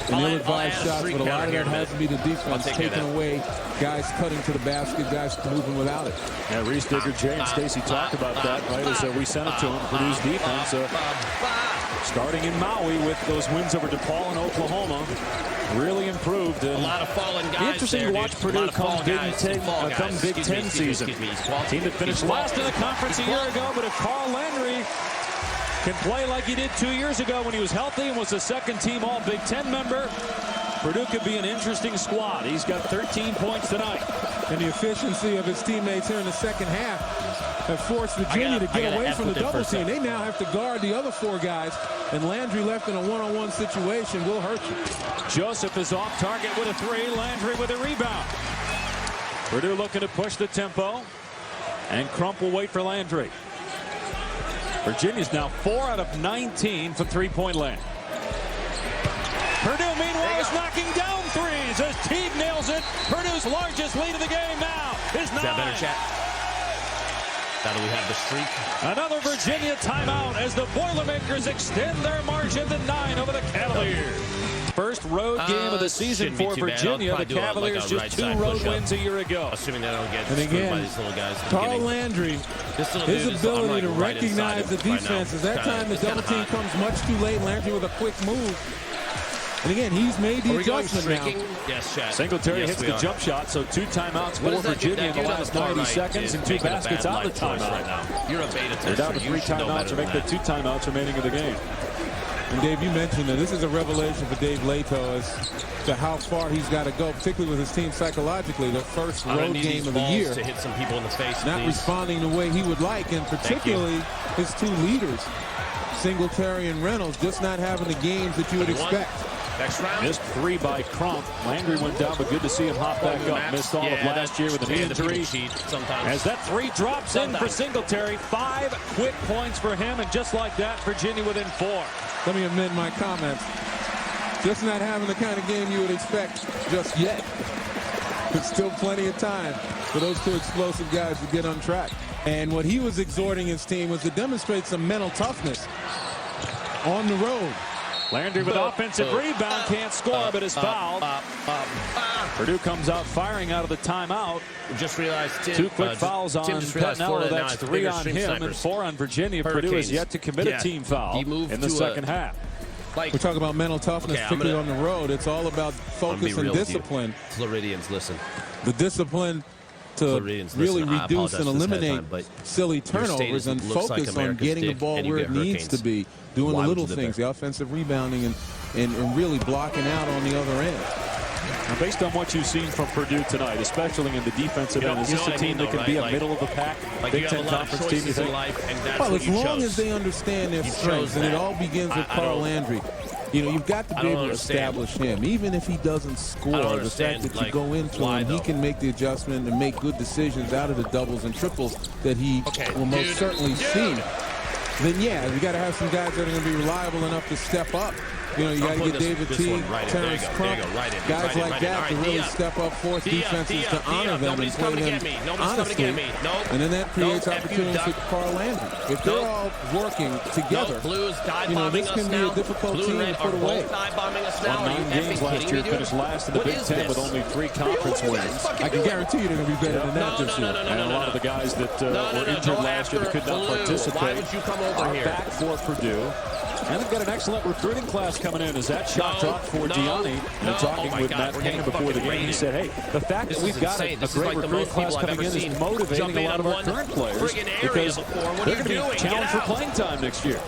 and ill-advised shots, but a lot of that has to be the defense taking away guys cutting to the basket, guys moving without it. Yeah, Reese Digger, Jay, and Stacy talked about that, right, as we sent it to him. Purdue's defense starting in Maui with those wins over DePaul and Oklahoma. Really improved. And a lot of fallen guys. Interesting to watch Purdue come Big Ten season. Team that finished last in the conference a year ago, but if Carl Landry can play like he did 2 years ago when he was healthy and was a second-team All-Big Ten member, Purdue could be an interesting squad. He's got 13 points tonight. And the efficiency of his teammates here in the second half have forced Virginia to get away from the double team. They now have to guard the other 4 guys, and Landry left in a one-on-one situation will hurt you. Joseph is off target with a 3. Landry with a rebound. Purdue looking to push the tempo, and Crump will wait for Landry. Virginia's now 4 out of 19 from three-point land. Purdue, meanwhile, is knocking down 3s as Teague nails it. Purdue's largest lead of the game now is 9. Is that better, chat? Now do we have the streak? Another Virginia timeout as the Boilermakers extend their margin to 9 over the Cavaliers. First road game of the season for Virginia. The Cavaliers just 2 road wins a year ago. Assuming they don't get and again, by these little guys. Carl Landry, his ability to recognize the defenses. That time the double team comes much too late. Landry with a quick move. And again, he's made the adjustment now. Yes, Chad. Singletary hits the jump shot, so 2 timeouts for Virginia in the last 90 seconds and 2 baskets out of the timeout now. You're a beta tester. They're down to 3 timeouts to make the 2 timeouts remaining in the game. And Dave, you mentioned that this is a revelation for Dave Leto as to how far he's got to go, particularly with his team psychologically. The first road game of the year. To hit some people in the face, not responding the way he would like, and particularly his 2 leaders, Singletary and Reynolds, just not having the games that you would expect. Next round. Missed 3 by Crump. Landry went down, but good to see him hop back up. Missed all of last year with an injury. As that 3 drops in for Singletary, 5 quick points for him, and just like that, Virginia within 4. Let me amend my comments. Just not having the kind of game you would expect just yet. There's still plenty of time for those 2 explosive guys to get on track. And what he was exhorting his team was to demonstrate some mental toughness on the road. Landry with offensive rebound, can't score, but is fouled. Purdue comes out firing out of the timeout. Just realized 2 quick fouls on Pettinello. That's 3 on him and 4 on Virginia. Purdue has yet to commit a team foul in the second half. We're talking about mental toughness, particularly on the road. It's all about focus and discipline. Floridians, listen. The discipline to really reduce and eliminate silly turnovers and focus on getting the ball where it needs to be, doing the little things, the offensive rebounding, and really blocking out on the other end. Now, based on what you've seen from Purdue tonight, especially in the defensive end, is this a team that can be a middle of the pack Big Ten Conference team, you think? Well, as long as they understand their strengths, and it all begins with Carl Landry. You know, you've got to be able to establish him. Even if he doesn't score, the fact that you go into him, he can make the adjustment and make good decisions out of the doubles and triples that he will most certainly see. Then, yeah, you got to have some guys that are going to be reliable enough to step up. You know, you got to get David Teague, Terrence Crump, guys like that to really step up, force defenses to honor them and play them honestly. And then that creates opportunities for Carl Landry. If they're all working together, you know, this can be a difficult team to put away. Won 9 games last year, finished last in the Big Ten with only 3 conference wins. I can guarantee you they're going to be better than that this year. And a lot of the guys that were injured last year that could not participate are back for Purdue. And they've got an excellent recruiting class coming in as that shot dropped for Gianni. And talking with Matt Painter before the game, he said, hey, the fact that we've got a great recruiting class coming in is motivating a lot of our current players because they're going to be challenged for playing time next year.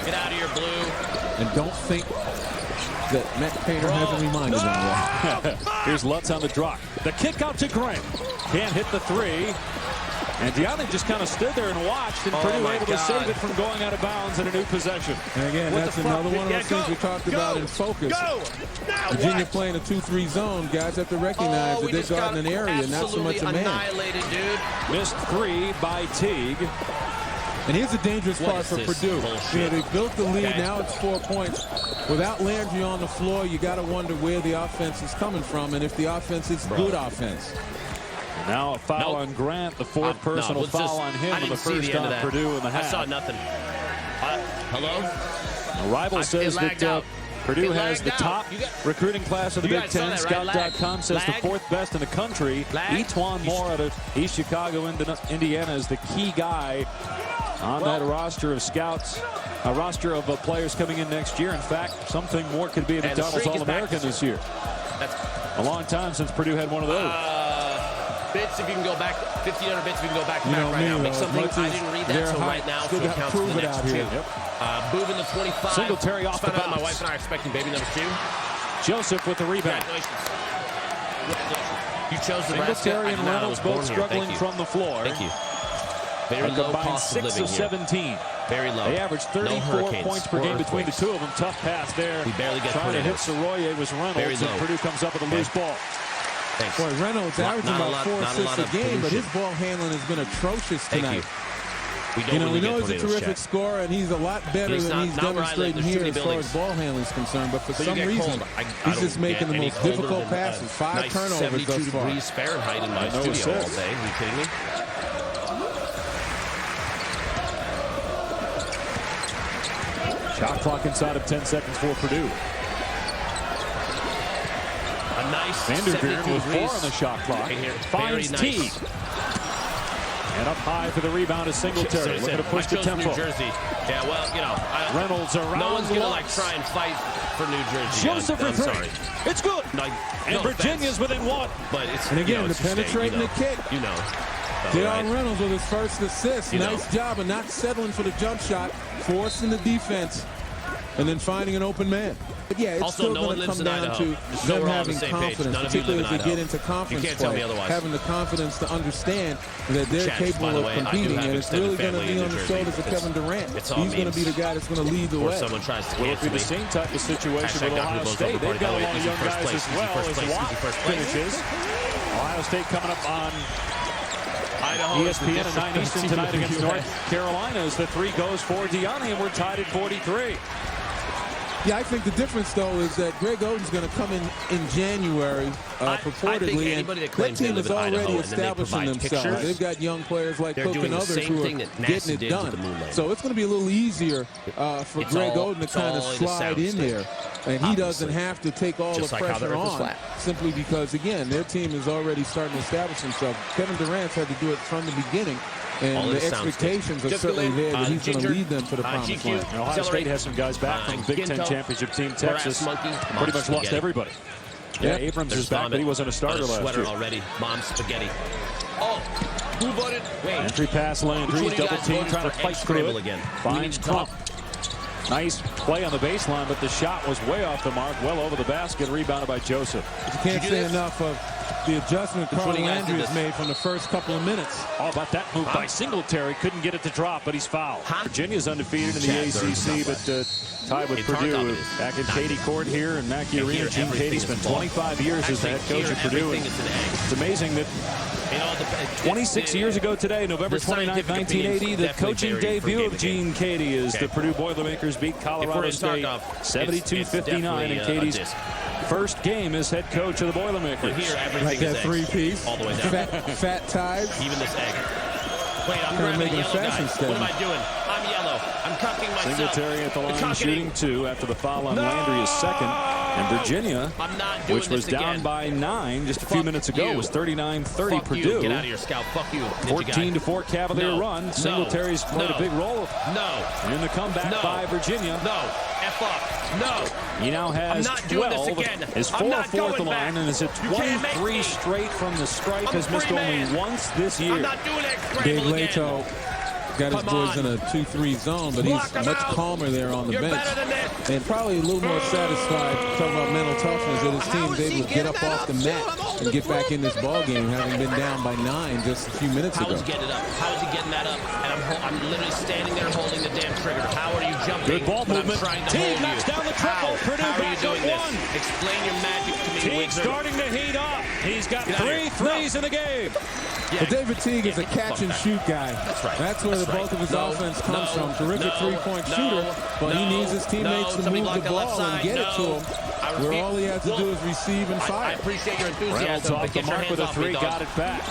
Get out of here, Blue. And don't think that Matt Painter hasn't reminded them yet. Here's Lutz on the drop. The kick out to Grant. Can't hit the 3. And Gianni just kind of stood there and watched, and Purdue able to save it from going out of bounds in a new possession. And again, that's another one of those things we talked about in focus. Virginia playing a 2-3 zone. Guys have to recognize that they're guarding an area, not so much a man. Missed 3 by Teague. And here's the dangerous part for Purdue. Yeah, they built the lead. Now it's 4 points. Without Landry on the floor, you got to wonder where the offense is coming from and if the offense is good offense. Now a foul on Grant, the 4th personal foul on him in the first on Purdue in the half. I saw nothing. Hello? A rival says that Purdue has the top recruiting class of the Big Ten. Scout.com says the 4th best in the country. Etwan Moore out of East Chicago, Indiana is the key guy on that roster of scouts. A roster of players coming in next year. In fact, something more could be a McDonald's All-American this year. A long time since Purdue had one of those. Bits, if you can go back, 1,500 bits, if you can go back right now. Make something, I didn't read that, so right now, so it counts for the next 2. Boov in the 25. Singletary off the bounce. My wife and I are expecting baby number 2. Joseph with the rebound. You chose the Singletary and Reynolds both struggling from the floor. Thank you. Very low cost of 6 of 17. Very low. They averaged 34 points per game between the 2 of them. Tough pass there. We barely get trying to hit Soroye was Reynolds, and Purdue comes up with a loose ball. Thanks. Boy, Reynolds averaging about 4 assists a game, but his ball handling has been atrocious tonight. We know he's a terrific scorer, and he's a lot better than he's demonstrating here as far as ball handling is concerned. But for some reason, he's just making the most difficult passes. 5 turnovers thus far. 72 degrees Fahrenheit in my studio all day. Are you kidding me? Shot clock inside of 10 seconds for Purdue. Vanderveer with 4 on the shot clock. Finds T. And up high for the rebound is Singletary. Looking to push the tempo. New Jersey. Yeah, well, you know. Reynolds around. No one's going to try and fight for New Jersey. Joseph for 3. Sorry. It's good. And Virginia's within 1. But it's, and again, the penetrating the kick. Deion Reynolds with his first assist. Nice job of not settling for the jump shot, forcing the defense, and then finding an open man. But yeah, it's still going to come down to them having confidence, particularly as they get into conference play, having the confidence to understand that they're capable of competing, and it's really going to be on the shoulders of Kevin Durant. He's going to be the guy that's going to lead the way. Someone tries to cancel the same type of situation with Ohio State. They've got a lot of young guys as well as Watt finishes. Ohio State coming up on ESPN at 9 Eastern tonight against North Carolina as the 3 goes for Deani, and we're tied at 43. Yeah, I think the difference, though, is that Greg Oden's going to come in January, purportedly, and that team is already establishing themselves. They've got young players like Cook and others who are getting it done. So it's going to be a little easier for Greg Oden to kind of slide in there. And he doesn't have to take all the pressure on simply because, again, their team is already starting to establish themselves. Kevin Durant's had to do it from the beginning. And the expectations are certainly there that he's going to lead them to the promised land. Ohio State has some guys back from the Big Ten championship team. Texas pretty much lost everybody. Yeah, Abrams is back, but he wasn't a starter last year. Already. Mom's spaghetti. Oh, who voted? Wait. Entry pass, Landry, double team, trying to fight through it. Finds Crump. Nice play on the baseline, but the shot was way off the mark, well over the basket, rebounded by Joseph. You can't say enough of the adjustment Carl Landry has made from the first couple of minutes. How about that move by Singletary? Couldn't get it to drop, but he's fouled. Virginia's undefeated in the ACC, but tied with Purdue. Back in Katie Court here in Mackey Arena. Gene Katie spent 25 years as the head coach at Purdue. It's amazing that 26 years ago today, November 29, 1980, the coaching debut of Gene Katie as the Purdue Boilermakers beat Colorado State 72-59 in Katie's first game as head coach of the Boilermakers. Like that 3-piece, all the way down. fat ties. Even this egg. Wait, I'm grabbing the yellow guy. What am I doing? I'm yellow. I'm cocking myself. Singletary at the line shooting 2 after the foul on Landry is second. And Virginia, which was down by 9 just a few minutes ago, was 39-30 Purdue. Get out of here, Scout. Fuck you. 14-4 Cavalier run. Singletary's played a big role in the comeback by Virginia. F up. He now has 12. Is 4-4 at the line and is at 23 straight from the stripe. Has missed only once this year. Dave Leto got his boys in a 2-3 zone, but he's much calmer there on the bench. And probably a little more satisfied, talking about mental toughness, that his team's able to get up off the mat and get back in this ball game, having been down by 9 just a few minutes ago. How is he getting it up? How is he getting that up? And I'm literally standing there holding the damn trigger. How are you jumping? Good ball movement. Teague knocks down the triple. Purdue back up 1. Explain your magic to me. Teague starting to heat up. He's got 3 threes in the game. But David Teague is a catch-and-shoot guy. That's right. That's where the bulk of his offense comes from. Terrific three-point shooter, but he needs his teammates to move the ball and get it to him, where all he has to do is receive and fire. I appreciate your enthusiasm. Reynolds off the mark with a 3, got it back.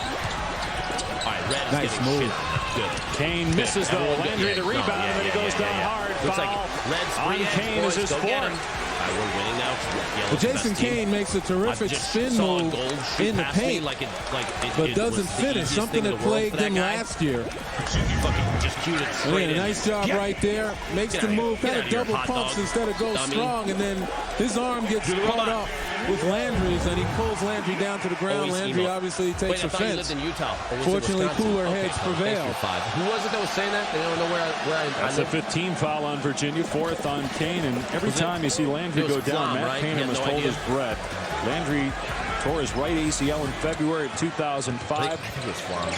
All right, Red's nice move. Good. Kane misses though. Landry the rebound, and then he goes down hard. Looks like Red's on Kane is his 4th. We're winning now. Well, Jason Kane makes a terrific spin move in the paint, but doesn't finish. Something that plagued him last year. A nice job right there. Makes the move, kind of double pumps instead of go strong, and then his arm gets caught up with Landry's, and he pulls Landry down to the ground. Landry obviously takes offense. Fortunately, cooler heads prevail. Who was it that was saying that? They don't know where I That's a 15 foul on Virginia, 4th on Kane, and every time you see Landry go down, Matt Painter must hold his breath. Landry tore his right ACL in February of 2005.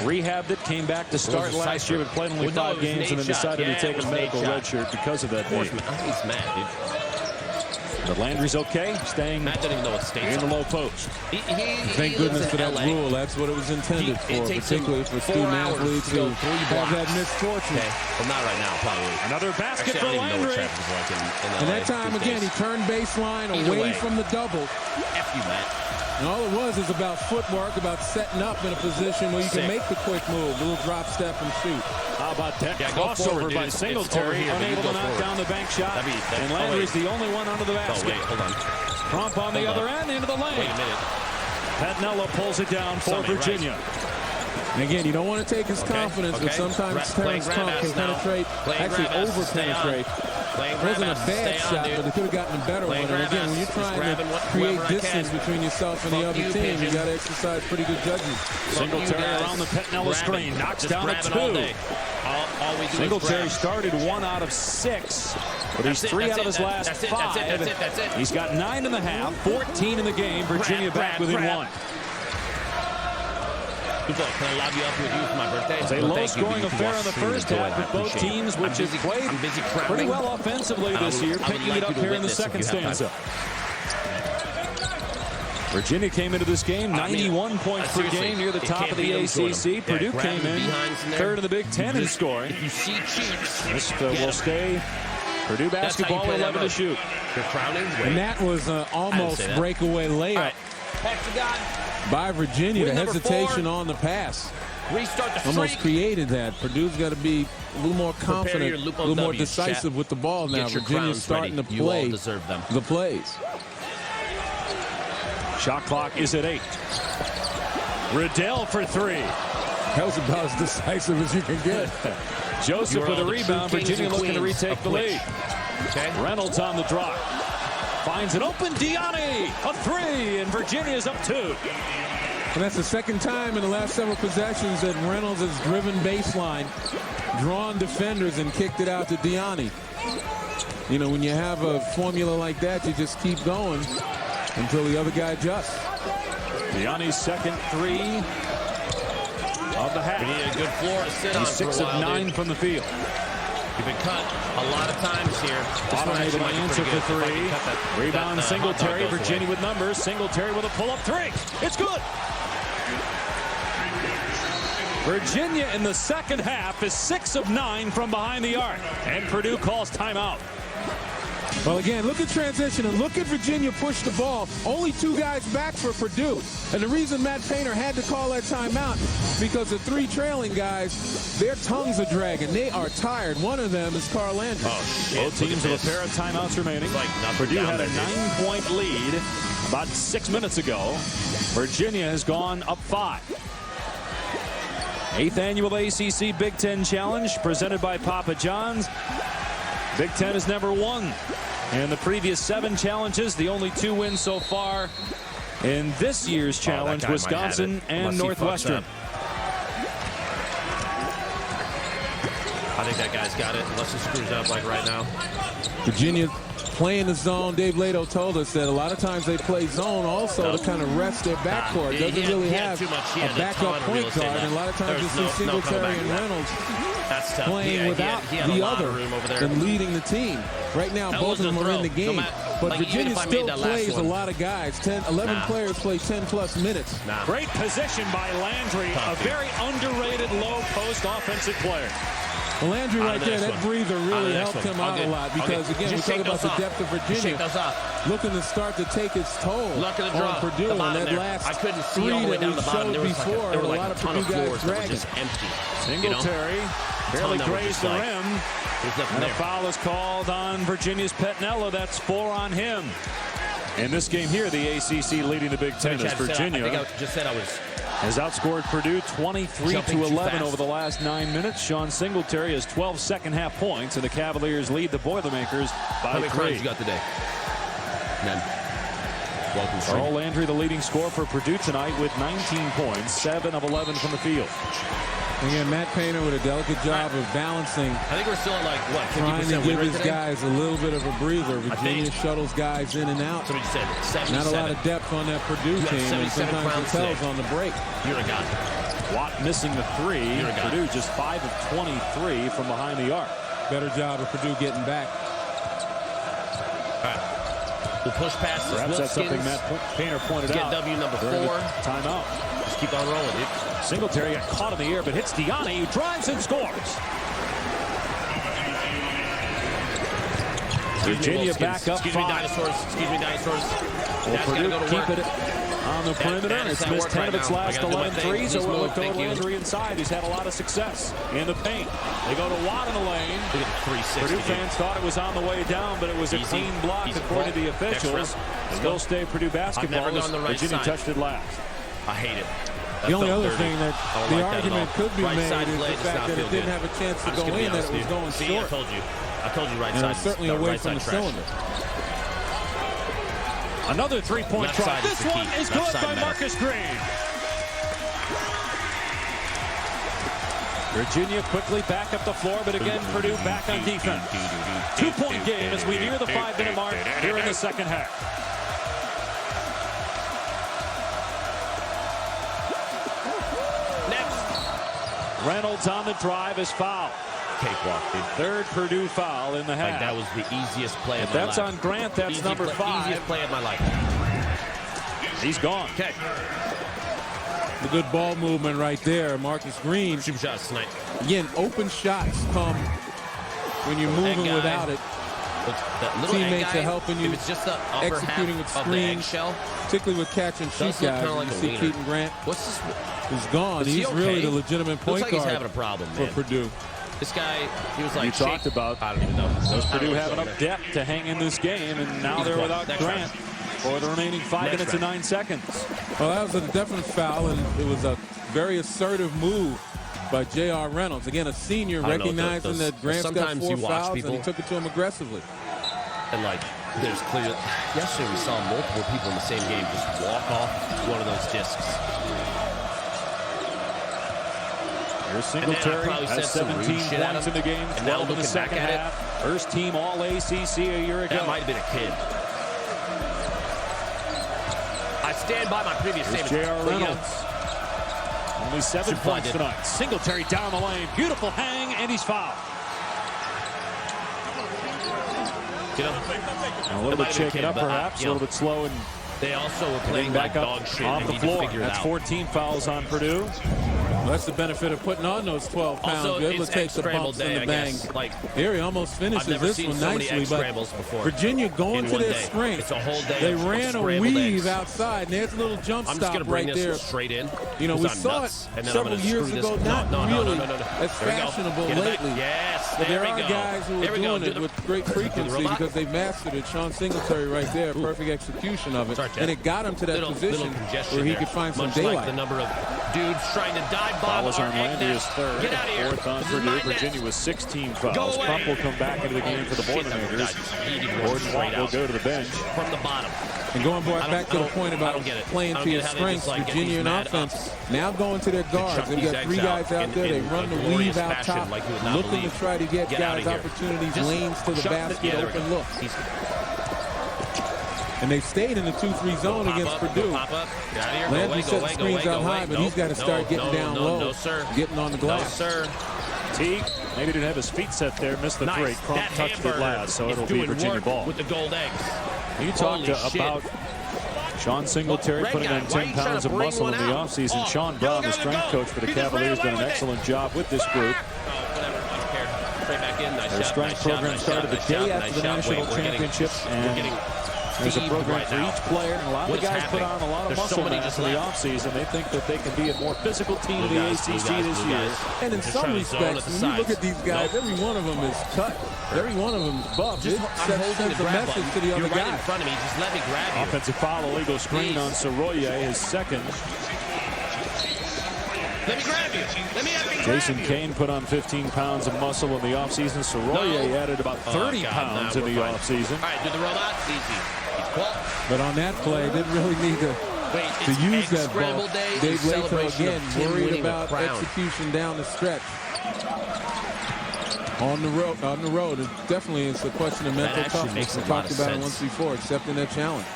Rehabbed it, came back to start last year, but played only 5 games and then decided to take a medical red shirt because of that knee. He's mad, dude. But Landry's okay, staying Matt doesn't even know what state in the low post. Thank goodness for that rule. That's what it was intended for, particularly for student athletes who have that misfortune. Well, not right now, probably. Another basket for Landry. And that time, again, he turned baseline away from the double. F you, Matt. And all it was is about footwork, about setting up in a position where you can make the quick move, a little drop step and shoot. How about that crossover by Singletary, unable to knock down the bank shot, and Landry's the only one under the basket. Hold on. Crump on the other end, into the lane. Wait a minute. Pettinella pulls it down for Virginia. And again, you don't want to take his confidence, but sometimes Terrence Trump can penetrate, actually over-penetrate. It wasn't a bad shot, but they could have gotten a better one. And again, when you're trying to create distance between yourself and the other team, you got to exercise pretty good judgment. Singletary around the Pettinella screen, knocks down a 2. Singletary started 1 out of 6, but he's 3 out of his last 5. He's got 9 in the half, 14 in the game. Virginia back within 1. Can I lob you up with you for my birthday? It's a low-scoring affair in the first half with both teams, which have played pretty well offensively this year, picking it up here in the second stanza. Virginia came into this game 91 points per game, near the top of the ACC. Purdue came in third in the Big Ten in scoring. This will stay Purdue basketball 11 to shoot. And that was an almost breakaway layup by Virginia. The hesitation on the pass almost created that. Purdue's got to be a little more confident, a little more decisive with the ball now. Virginia's starting to play the plays. Shot clock is at 8. Riddell for 3. That was about as decisive as you can get. Joseph with a rebound. Virginia looking to retake the lead. Reynolds on the drop. Finds an open Diani. A 3, and Virginia's up 2. And that's the second time in the last several possessions that Reynolds has driven baseline, drawn defenders, and kicked it out to Diani. You know, when you have a formula like that, you just keep going until the other guy adjusts. Diani's second 3 of the half. We need a good floor to sit on. He's 6 of 9 from the field. You've been cut a lot of times here. Automated answer for 3. Rebound Singletary. Virginia with numbers. Singletary with a pull-up 3. It's good. Virginia in the second half is 6 of 9 from behind the arc. And Purdue calls timeout. Well, again, look at transition and look at Virginia push the ball. Only 2 guys back for Purdue. And the reason Matt Painter had to call that timeout, because the 3 trailing guys, their tongues are dragging. They are tired. One of them is Carl Landry. Both teams have a pair of timeouts remaining. Purdue had a 9-point lead about 6 minutes ago. Virginia has gone up 5. 8th annual ACC Big Ten Challenge presented by Papa John's. Big Ten has never won. In the previous 7 challenges, the only 2 wins so far in this year's challenge, Wisconsin and Northwestern. I think that guy's got it, unless he screws up like right now. Virginia playing the zone. Dave Lato told us that a lot of times they play zone also to kind of rest their backcourt. Doesn't really have a backup point guard. And a lot of times you see Singletary and Reynolds playing without the other and leading the team. Right now, both of them are in the game. But Virginia still plays a lot of guys. 11 players play 10-plus minutes. Great position by Landry, a very underrated low-post offensive player. Well, Landry right there, that breather really helped him out a lot because, again, we talk about the depth of Virginia looking to start to take its toll on Purdue. And that last 3 that we showed before, a lot of Purdue guys dragging. Singletary barely grazed the rim. And a foul is called on Virginia's Pettinella. That's 4 on him. In this game here, the ACC leading the Big Ten as Virginia has outscored Purdue 23-11 over the last 9 minutes. Sean Singletary has 12 second-half points, and the Cavaliers lead the Boilermakers by 3. How many crimes you got today? None. Welcome, Carl Landry, the leading scorer for Purdue tonight with 19 points, 7 of 11 from the field. Again, Matt Painter with a delicate job of balancing. I think we're still at like, what, 50% trying to give his today? guys a little bit of a breather. Virginia shuttles guys in and out. Somebody said 77. Not a lot of depth on that Purdue team. And sometimes it tells on the break. You're a guy. Watt missing the 3. Purdue just 5 of 23 from behind the arc. Better job of Purdue getting back. All right. We'll push past this. Perhaps that's something Matt Painter pointed out. Get W number 4. Timeout. Just keep on rolling, dude. Singletary got caught in the air, but hits Diani, who drives and scores. Virginia back up 5. Excuse me, dinosaurs. Well, Purdue keep it on the perimeter. It's missed 10 of its last 11 threes. So we'll look over Landry inside. He's had a lot of success in the paint. They go to Watt in the lane. Purdue fans thought it was on the way down, but it was a clean block according to the officials. It will stay Purdue basketball. Virginia touched it last. I hate it. The only other thing that the argument could be made is the fact that it didn't have a chance to go in, that it was going short. I told you right side. And it's certainly away from the cylinder. Another three-point try. This one is good by Marcus Green. Virginia quickly back up the floor, but again, Purdue back on defense. 2-point game as we near the 5-minute mark here in the second half. Next. Reynolds on the drive is fouled. Cakewalk, dude. Third Purdue foul in the half. Like that was the easiest play of my life. That's on Grant. That's number 5. Easiest play of my life. He's gone. Okay. The good ball movement right there. Marcus Green. Super shot tonight. Again, open shots come when you're moving without it. Teammates are helping you, it's just the executing with screens, particularly with catch and shoot guys. Like you see Keaton Grant. What's this? He's gone. He's really the legitimate point guard. He's having a problem, for Purdue. This guy, he was like, you talked about, I don't even know. Does Purdue have enough depth to hang in this game, and now they're without Grant for the remaining 5 minutes and 9 seconds. Well, that was a definite foul, and it was a very assertive move by J.R. Reynolds. Again, a senior recognizing that Grant's got 4 fouls, and he took it to him aggressively. And, like, there's clearly, yesterday we saw multiple people in the same game just walk off one of those discs. Here's Singletary has 17 points in the game, 12 in the second half. First team All-ACC a year ago. That might have been a kid. I stand by my previous statement. J.R. Reynolds. Only 7 points tonight. Singletary down the lane. Beautiful hang, and he's fouled. A little bit shaken up, perhaps. A little bit slow, and they also were playing back dog shit off the floor. That's 14 fouls on Purdue. Well, that's the benefit of putting on those 12 pounds. You're able to take the bumps and the bangs. Like, here he almost finishes this one nicely, but Virginia going to their strength. They ran a weave outside, and there's a little jump stop right there. Straight in. You know, we saw it several years ago, not really as fashionable lately. Yes, but there are guys who are doing it with great frequency because they mastered it. Sean Singletary right there, perfect execution of it, and it got him to that position where he could find some daylight. The number of dudes trying to dive. Foul is on Landry is third. Get out of here. Fourth on Purdue. Virginia with 16 fouls. Crump will come back into the game for the Boilermakers. Gordon Watt will go to the bench. From the bottom. And going back to the point about playing to your strengths, Virginia in offense, now going to their guards. They've got 3 guys out there. They run the weave out top, looking to try to get guys opportunities, lanes to the basket, open look. And they stayed in the 2-3 zone against Purdue. Landry set the screens out high, but he's got to start getting down low, getting on the glass. Teague maybe didn't have his feet set there, missed the three. Crump touched it last, so it'll be Virginia ball. With the gold eggs. You talked about Sean Singletary putting on 10 pounds of muscle in the offseason. Sean Brown, the strength coach for the Cavaliers, done an excellent job with this group. Their strength program started the day after the national championship, and there's a program for each player, and a lot of the guys put on a lot of muscle mass in the offseason. They think that they can be a more physical team in the ACC this year. And in some respects, when you look at these guys, every one of them is cut. Every one of them is buffed. It sends a message to the other guys. Right in front of me. Just let me grab you. Offensive foul, illegal screen on Soroye, his second. Let me grab you. Let me have you. Jason Kane put on 15 pounds of muscle in the offseason. Soroye added about 30 pounds in the offseason. All right, do the robot. Easy. But on that play, didn't really need to use that ball. Dave Latham again worried about execution down the stretch. On the road, it definitely is a question of mental toughness. We talked about it once before, accepting that challenge.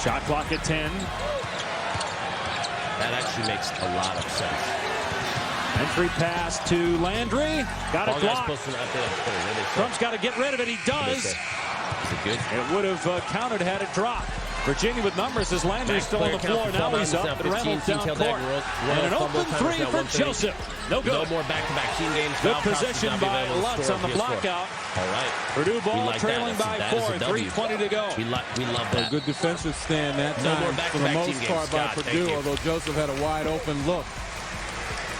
Shot clock at 10. That actually makes a lot of sense. Entry pass to Landry. Got it blocked. Crump's got to get rid of it. He does. Is it good? It would have counted had it dropped. Virginia with numbers as Landry's still on the floor. Now he's up and Reynolds down court. And an open three for Joseph. No good. No more back-to-back team games. Good possession by Lutz on the blockout. All right. Purdue ball trailing by 4. 3:20 to go. We love that. A good defensive stand that time for the most part by Purdue, although Joseph had a wide open look.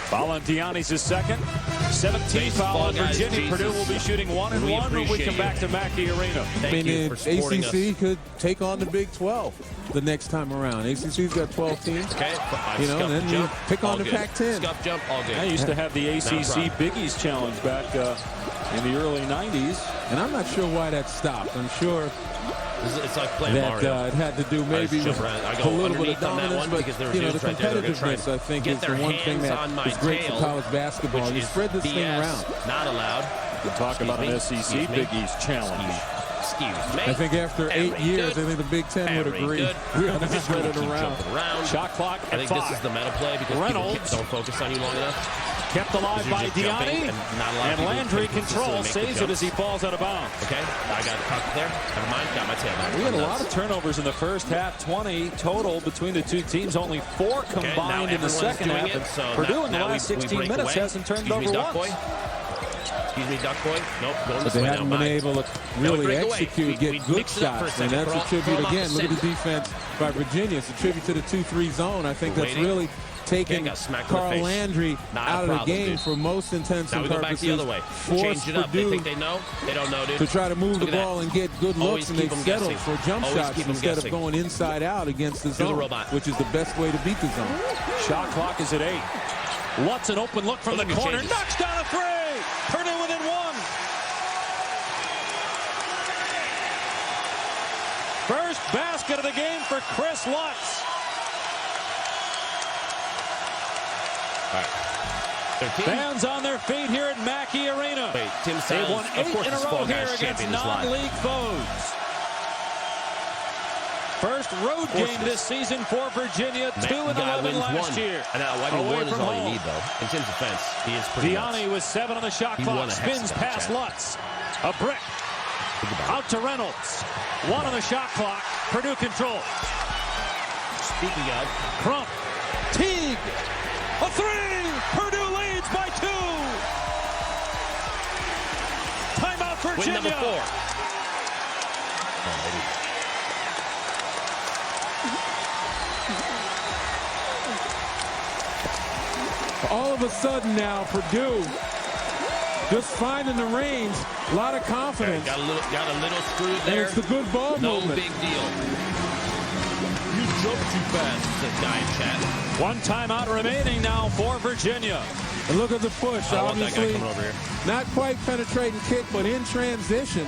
Foul on Diani's his second. 17 foul on Virginia. Purdue will be shooting 1-1 when we come back to Mackey Arena. I mean, ACC could take on the Big 12 the next time around. ACC's got 12 teams. Okay. You know, and then you pick on the Pac-10. Scuff jump, all good. I used to have the ACC Big East Challenge back in the early 90s. And I'm not sure why that stopped. I'm sure it's like playing that Mario. It had to do maybe with a little bit of dominance, but you know, the competitiveness, I think, is the one thing that is great for college basketball. You spread this thing around. Not allowed. We'll talk about an SEC Big East Challenge. Excuse me. I think after 8 years, I think the Big Ten would agree. We ought to spread it around. Shot clock at 5. I think this is the meta play because Reynolds don't focus on you long enough. Kept alive by Diani, and Landry controls, saves it as he falls out of bounds. Okay, I got caught there. Never mind, got my tail back. We had a lot of turnovers in the first half, 20 total between the two teams, only 4 combined in the second half. Purdue in the last 16 minutes hasn't turned over once. Excuse me, Duck Boy. Nope, going but they haven't been able to really execute, get good shots, and that's a tribute again. Look at the defense by Virginia. It's a tribute to the 2-3 zone. I think that's really taking Carl Landry out of the game for most intents and purposes. Back the other way. Change it up. They think they know. They don't know, dude. To try to move the ball and get good looks, and they settle for jump shots instead of going inside out against the zone, which is the best way to beat the zone. Shot clock is at 8. Lutz an open look from the corner. Knocks down a 3. Purdue within 1. First basket of the game for Chris Lutz. All right. Fans on their feet here at Mackey Arena. Wait, Tim They've won 8 in a row here against non-league foes. First road game this season for Virginia. 2-11 last year. And now, away from all you need, though. In Tim's defense, he is pretty Diani with 7 on the shot clock. Spins past Lutz. A brick. Out to Reynolds. 1 on the shot clock. Purdue control. Speaking of. Crump. Teague. A 3. Purdue leads by 2. Timeout Virginia. Win number 4. All of a sudden now, Purdue just finding the range. A lot of confidence. Got a little screwed there. And it's the good ball movement. No big deal. You jump too fast, said guy in chat. 1 timeout remaining now for Virginia. And look at the push. Obviously, not quite penetrating kick, but in transition.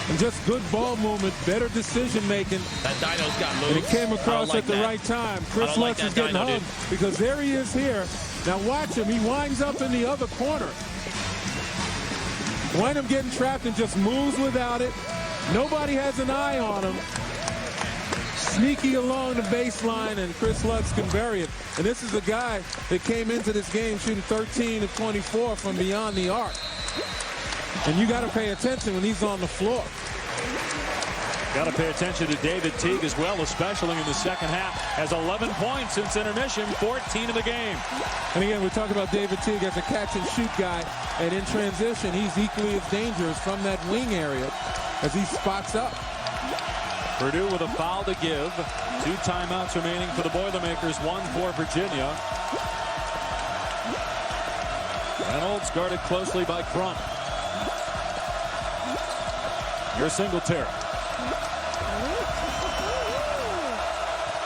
And just good ball movement, better decision making. That Dino's got moved. And it came across at the right time. Chris Lutz is getting hugged because there he is here. Now watch him. He winds up in the other corner. Wyndham getting trapped and just moves without it. Nobody has an eye on him. Sneaky along the baseline, and Chris Lutz can bury it. And this is a guy that came into this game shooting 13 of 24 from beyond the arc. And you got to pay attention when he's on the floor. Got to pay attention to David Teague as well, especially in the second half. Has 11 points since intermission, 14 in the game. And again, we talk about David Teague as a catch-and-shoot guy. And in transition, he's equally as dangerous from that wing area as he spots up. Purdue with a foul to give. 2 timeouts remaining for the Boilermakers, 1 for Virginia. Reynolds guarded closely by Crump. Here's Singletary.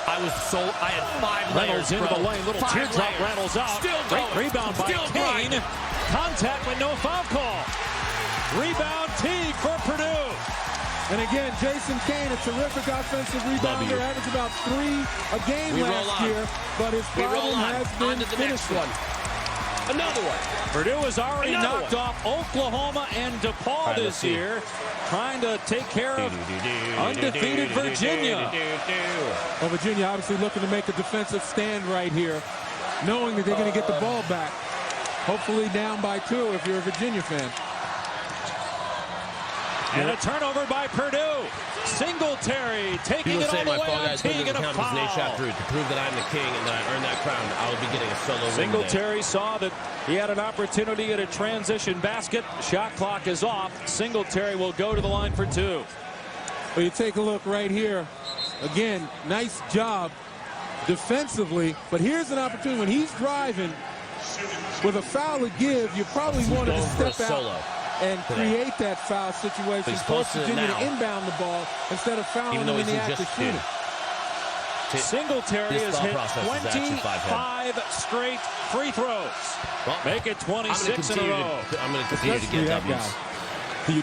I had 5 Reynolds layers, into the lane. Little teardrop rattles out. Still going. Great rebound by Kane. Contact with no foul call. Rebound Teague for Purdue. And again, Jason Kane, a terrific offensive rebounder, averaged about 3 a game last year, but his problem has been finishing. Another one. Purdue has already knocked off Oklahoma and DePaul this year, trying to take care of undefeated Virginia. Well, Virginia obviously looking to make a defensive stand right here, knowing that they're going to get the ball back. Hopefully down by 2 if you're a Virginia fan. And a turnover by Purdue. Singletary taking it all the way on Teague and a foul. To prove that I'm the king and that I earned that crown, I will be getting a solo. Singletary saw that he had an opportunity at a transition basket. Shot clock is off. Singletary will go to the line for two. Well, you take a look right here. Again, nice job defensively, but here's an opportunity when he's driving with a foul to give. You probably wanted to step out and create that foul situation, force Virginia to inbound the ball instead of fouling him in the act of shooting. Singletary has hit 25 straight free throws. Well, make it 26 in a row. I'm going to continue to get W's.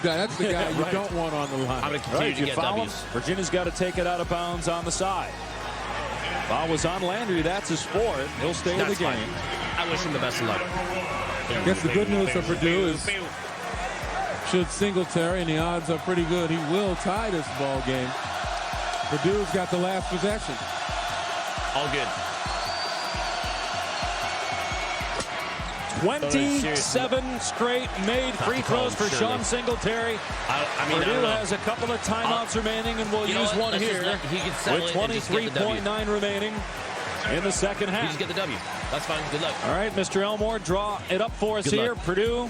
That's the guy you don't want on the line. I'm going to continue to get W's. Virginia's got to take it out of bounds on the side. Foul was on Landry. That's his fourth. He'll stay in the game. I wish him the best of luck. I guess the good news for Purdue is should Singletary, and the odds are pretty good, he will tie this ball game. Purdue's got the last possession. All good. 27 straight made free throws for Sean Singletary. Purdue has a couple of timeouts remaining, and we'll use one here with 23.9 remaining in the second half. You just get the W. That's fine. Good luck. All right, Mr. Elmore, draw it up for us here. Purdue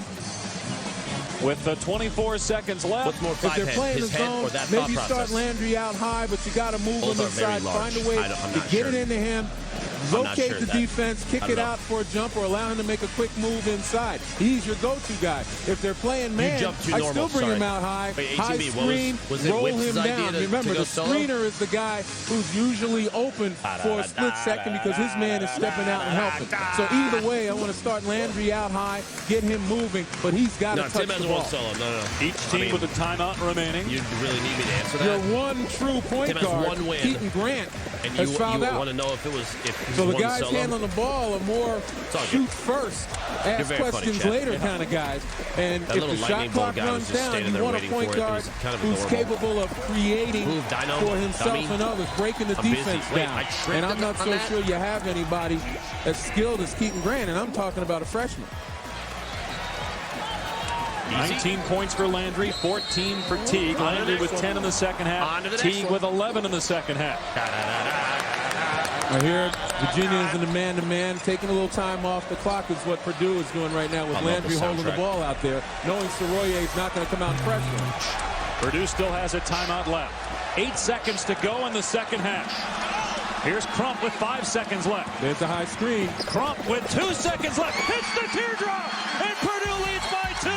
with 24 seconds left. What's more, if they're playing the zone, maybe start Landry out high, but you got to move him inside. Find a way to get it into him. Locate the defense, kick it out for a jump, or allow him to make a quick move inside. He's your go-to guy. If they're playing man, I still bring him out high. High screen, roll him down. Remember, the screener is the guy who's usually open for a split second because his man is stepping out and helping. So either way, I want to start Landry out high, get him moving, but he's got to touch the ball. Each team with a timeout remaining. You really need me to answer that? Your one true point guard, Keaton Grant, has fouled out. Want to know if it was so the guys handling the ball are more shoot first, ask questions later kind of guys. And if the shot clock runs down, you want a point guard who's capable of creating for himself and others, breaking the defense down. And I'm not so sure you have anybody as skilled as Keaton Grant, and I'm talking about a freshman. 19 points for Landry, 14 for Teague. Landry with 10 in the second half. Teague with 11 in the second half. Here, Virginia is in the man-to-man. Taking a little time off the clock is what Purdue is doing right now with Landry holding the ball out there, knowing Soroye is not going to come out and pressure. Purdue still has a timeout left. 8 seconds to go in the second half. Here's Crump with 5 seconds left. There's a high screen. Crump with 2 seconds left. Hits the teardrop, and Purdue leads by 2.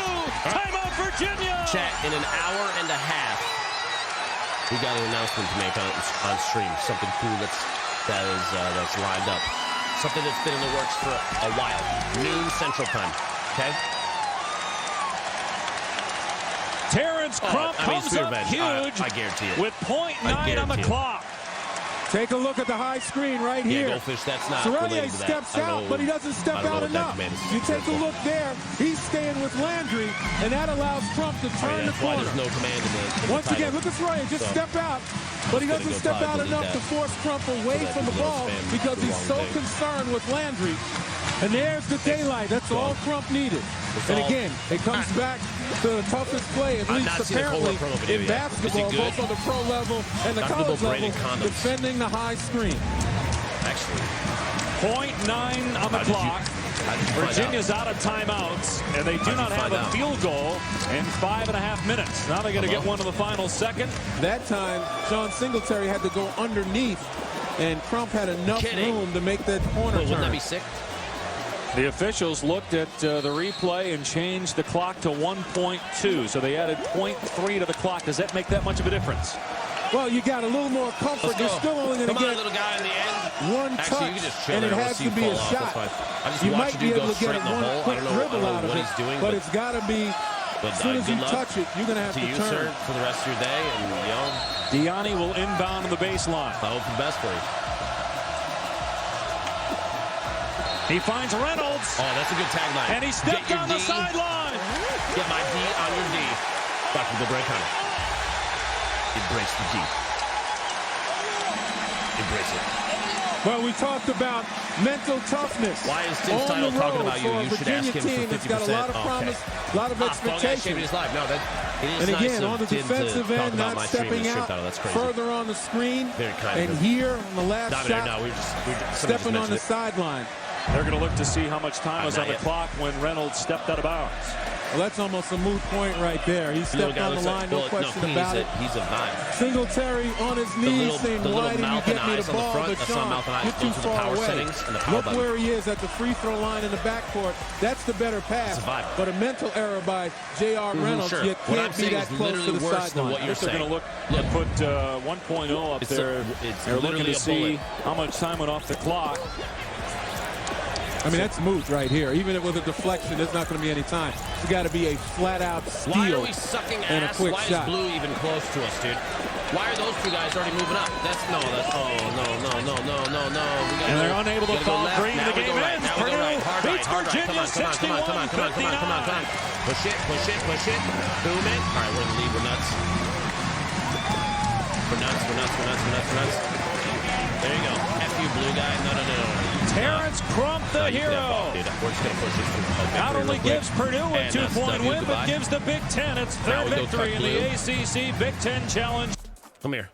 Timeout, Virginia. Chat, in an hour and a half, we got an announcement to make on stream. Something cool that's lined up. Something that's been in the works for a while. Noon Central Time. Okay. Terrence Crump comes up huge. I guarantee it. With 0.9 on the clock. Take a look at the high screen right here. Goldfish, that's not Soroye steps out, but he doesn't step out enough. You take a look there. He's staying with Landry, and that allows Crump to turn the corner. There's no command in the Once again, look at Soroye. Just step out. But he doesn't step out enough to force Crump away from the ball because he's so concerned with Landry. And there's the daylight. That's all Crump needed. And again, it comes back to the toughest play, at least apparently, in basketball, both on the pro level and the college level, defending the high screen. Actually, 0.9 on the clock. Virginia's out of timeouts, and they do not have a field goal in 5.5 minutes. Now they're going to get one in the final second. That time, Sean Singletary had to go underneath, and Crump had enough room to make that corner turn. Wouldn't that be sick? The officials looked at the replay and changed the clock to 1.2, so they added 0.3 to the clock. Does that make that much of a difference? Well, you got a little more comfort. You're still only going to get little guy in the end. one touch, and it has to be a shot. You might be able to get one quick dribble out of it, but it's got to be, as soon as you touch it, you're going to have to turn. For the rest of your day, and Diani will inbound on the baseline. I hope the best for you. He finds Reynolds. Oh, that's a good tagline. And he stepped on the sideline. Get my D on your D. Dr. Bill Connor. Embrace the D. Embrace it. Well, we talked about mental toughness. Why is Tim Steindl talking about you? You should ask him for 50%. It's got a lot of promise, a lot of expectations. No, And again, on the defensive end, not stepping out further on the screen. And here on the last shot, stepping on the sideline. They're going to look to see how much time was on the clock when Reynolds stepped out of bounds. Well, that's almost a moot point right there. He stepped on the line, no question about it. He's a vibe. Singletary on his knees saying, why didn't you get me the ball? But Sean, you're too far away. Look where he is at the free throw line in the backcourt. That's the better pass. But a mental error by J.R. Reynolds. You can't be that close to the sideline. I guess they're going to look to put 1.0 up there. They're looking to see how much time went off the clock. I mean, that's moot right here. Even with a deflection, there's not going to be any time. It's got to be a flat-out steal. Why are we sucking and ass? a quick Why shot. is Blue even close to us, dude? Why are those two guys already moving up? No. And they're unable to follow Green. The game ends. Purdue beats Virginia 61-59. Push it. Boom it. All right, we're in the lead. We're nuts. There you go. F you, blue guy. No. Terrence Crump, the hero. We're just going to push this. Not only gives Purdue a 2-point win, but gives the Big Ten its third victory in the ACC Big Ten Challenge. Come here.